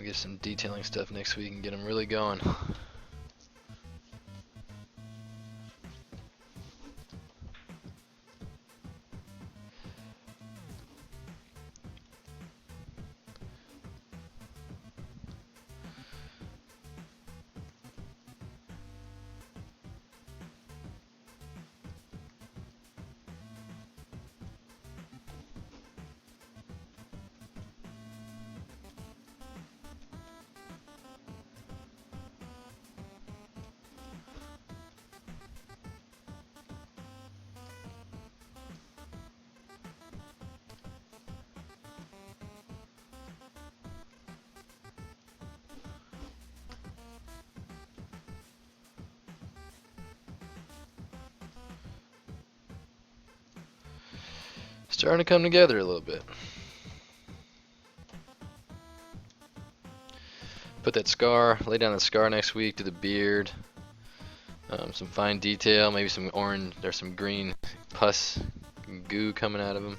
We'll get some detailing stuff next week and get him really going. Starting to come together a little bit. Put that scar, lay down the scar next week, do the beard, some fine detail, maybe some orange, there's some green pus goo coming out of him.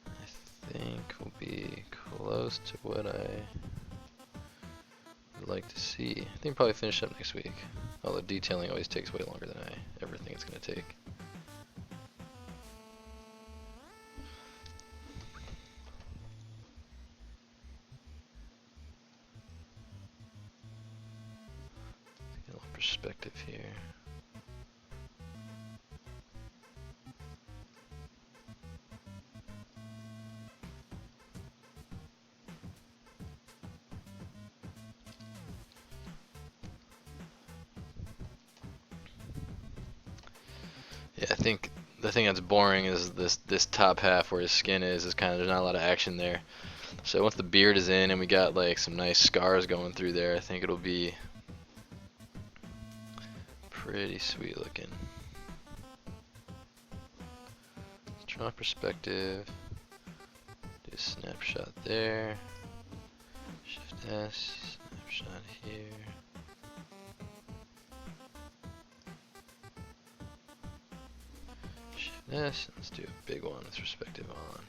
I think we'll be close to what I would like to see. I think probably finish up next week, although detailing always takes way longer than I ever think it's going to take. Perspective here. Yeah, I think the thing that's boring is this top half where his skin is kind of, there's not a lot of action there. So once the beard is in and we got like some nice scars going through there, I think it'll be pretty sweet looking. Draw perspective. Do a snapshot there. Shift S. Snapshot here. Shift S. Let's do a big one with perspective on.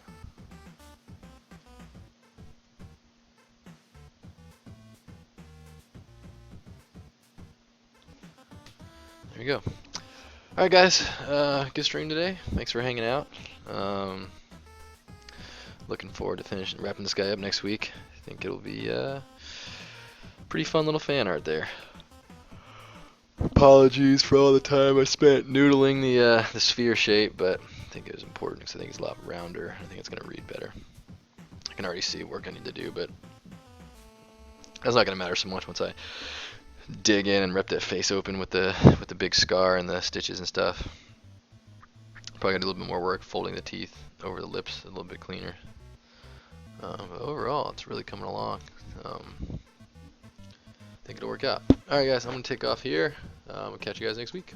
There you go. Alright guys, good stream today. Thanks for hanging out. Looking forward to wrapping this guy up next week. I think it'll be pretty fun little fan art there. Apologies for all the time I spent noodling the sphere shape, but I think it was important because I think it's a lot rounder. I think it's going to read better. I can already see work I need to do, but that's not going to matter so much once I dig in and rip that face open with the big scar and the stitches and stuff. Probably gonna do a little bit more work folding the teeth over the lips a little bit cleaner. But overall, it's really coming along. I think it'll work out. Alright guys, I'm gonna take off here. We'll catch you guys next week.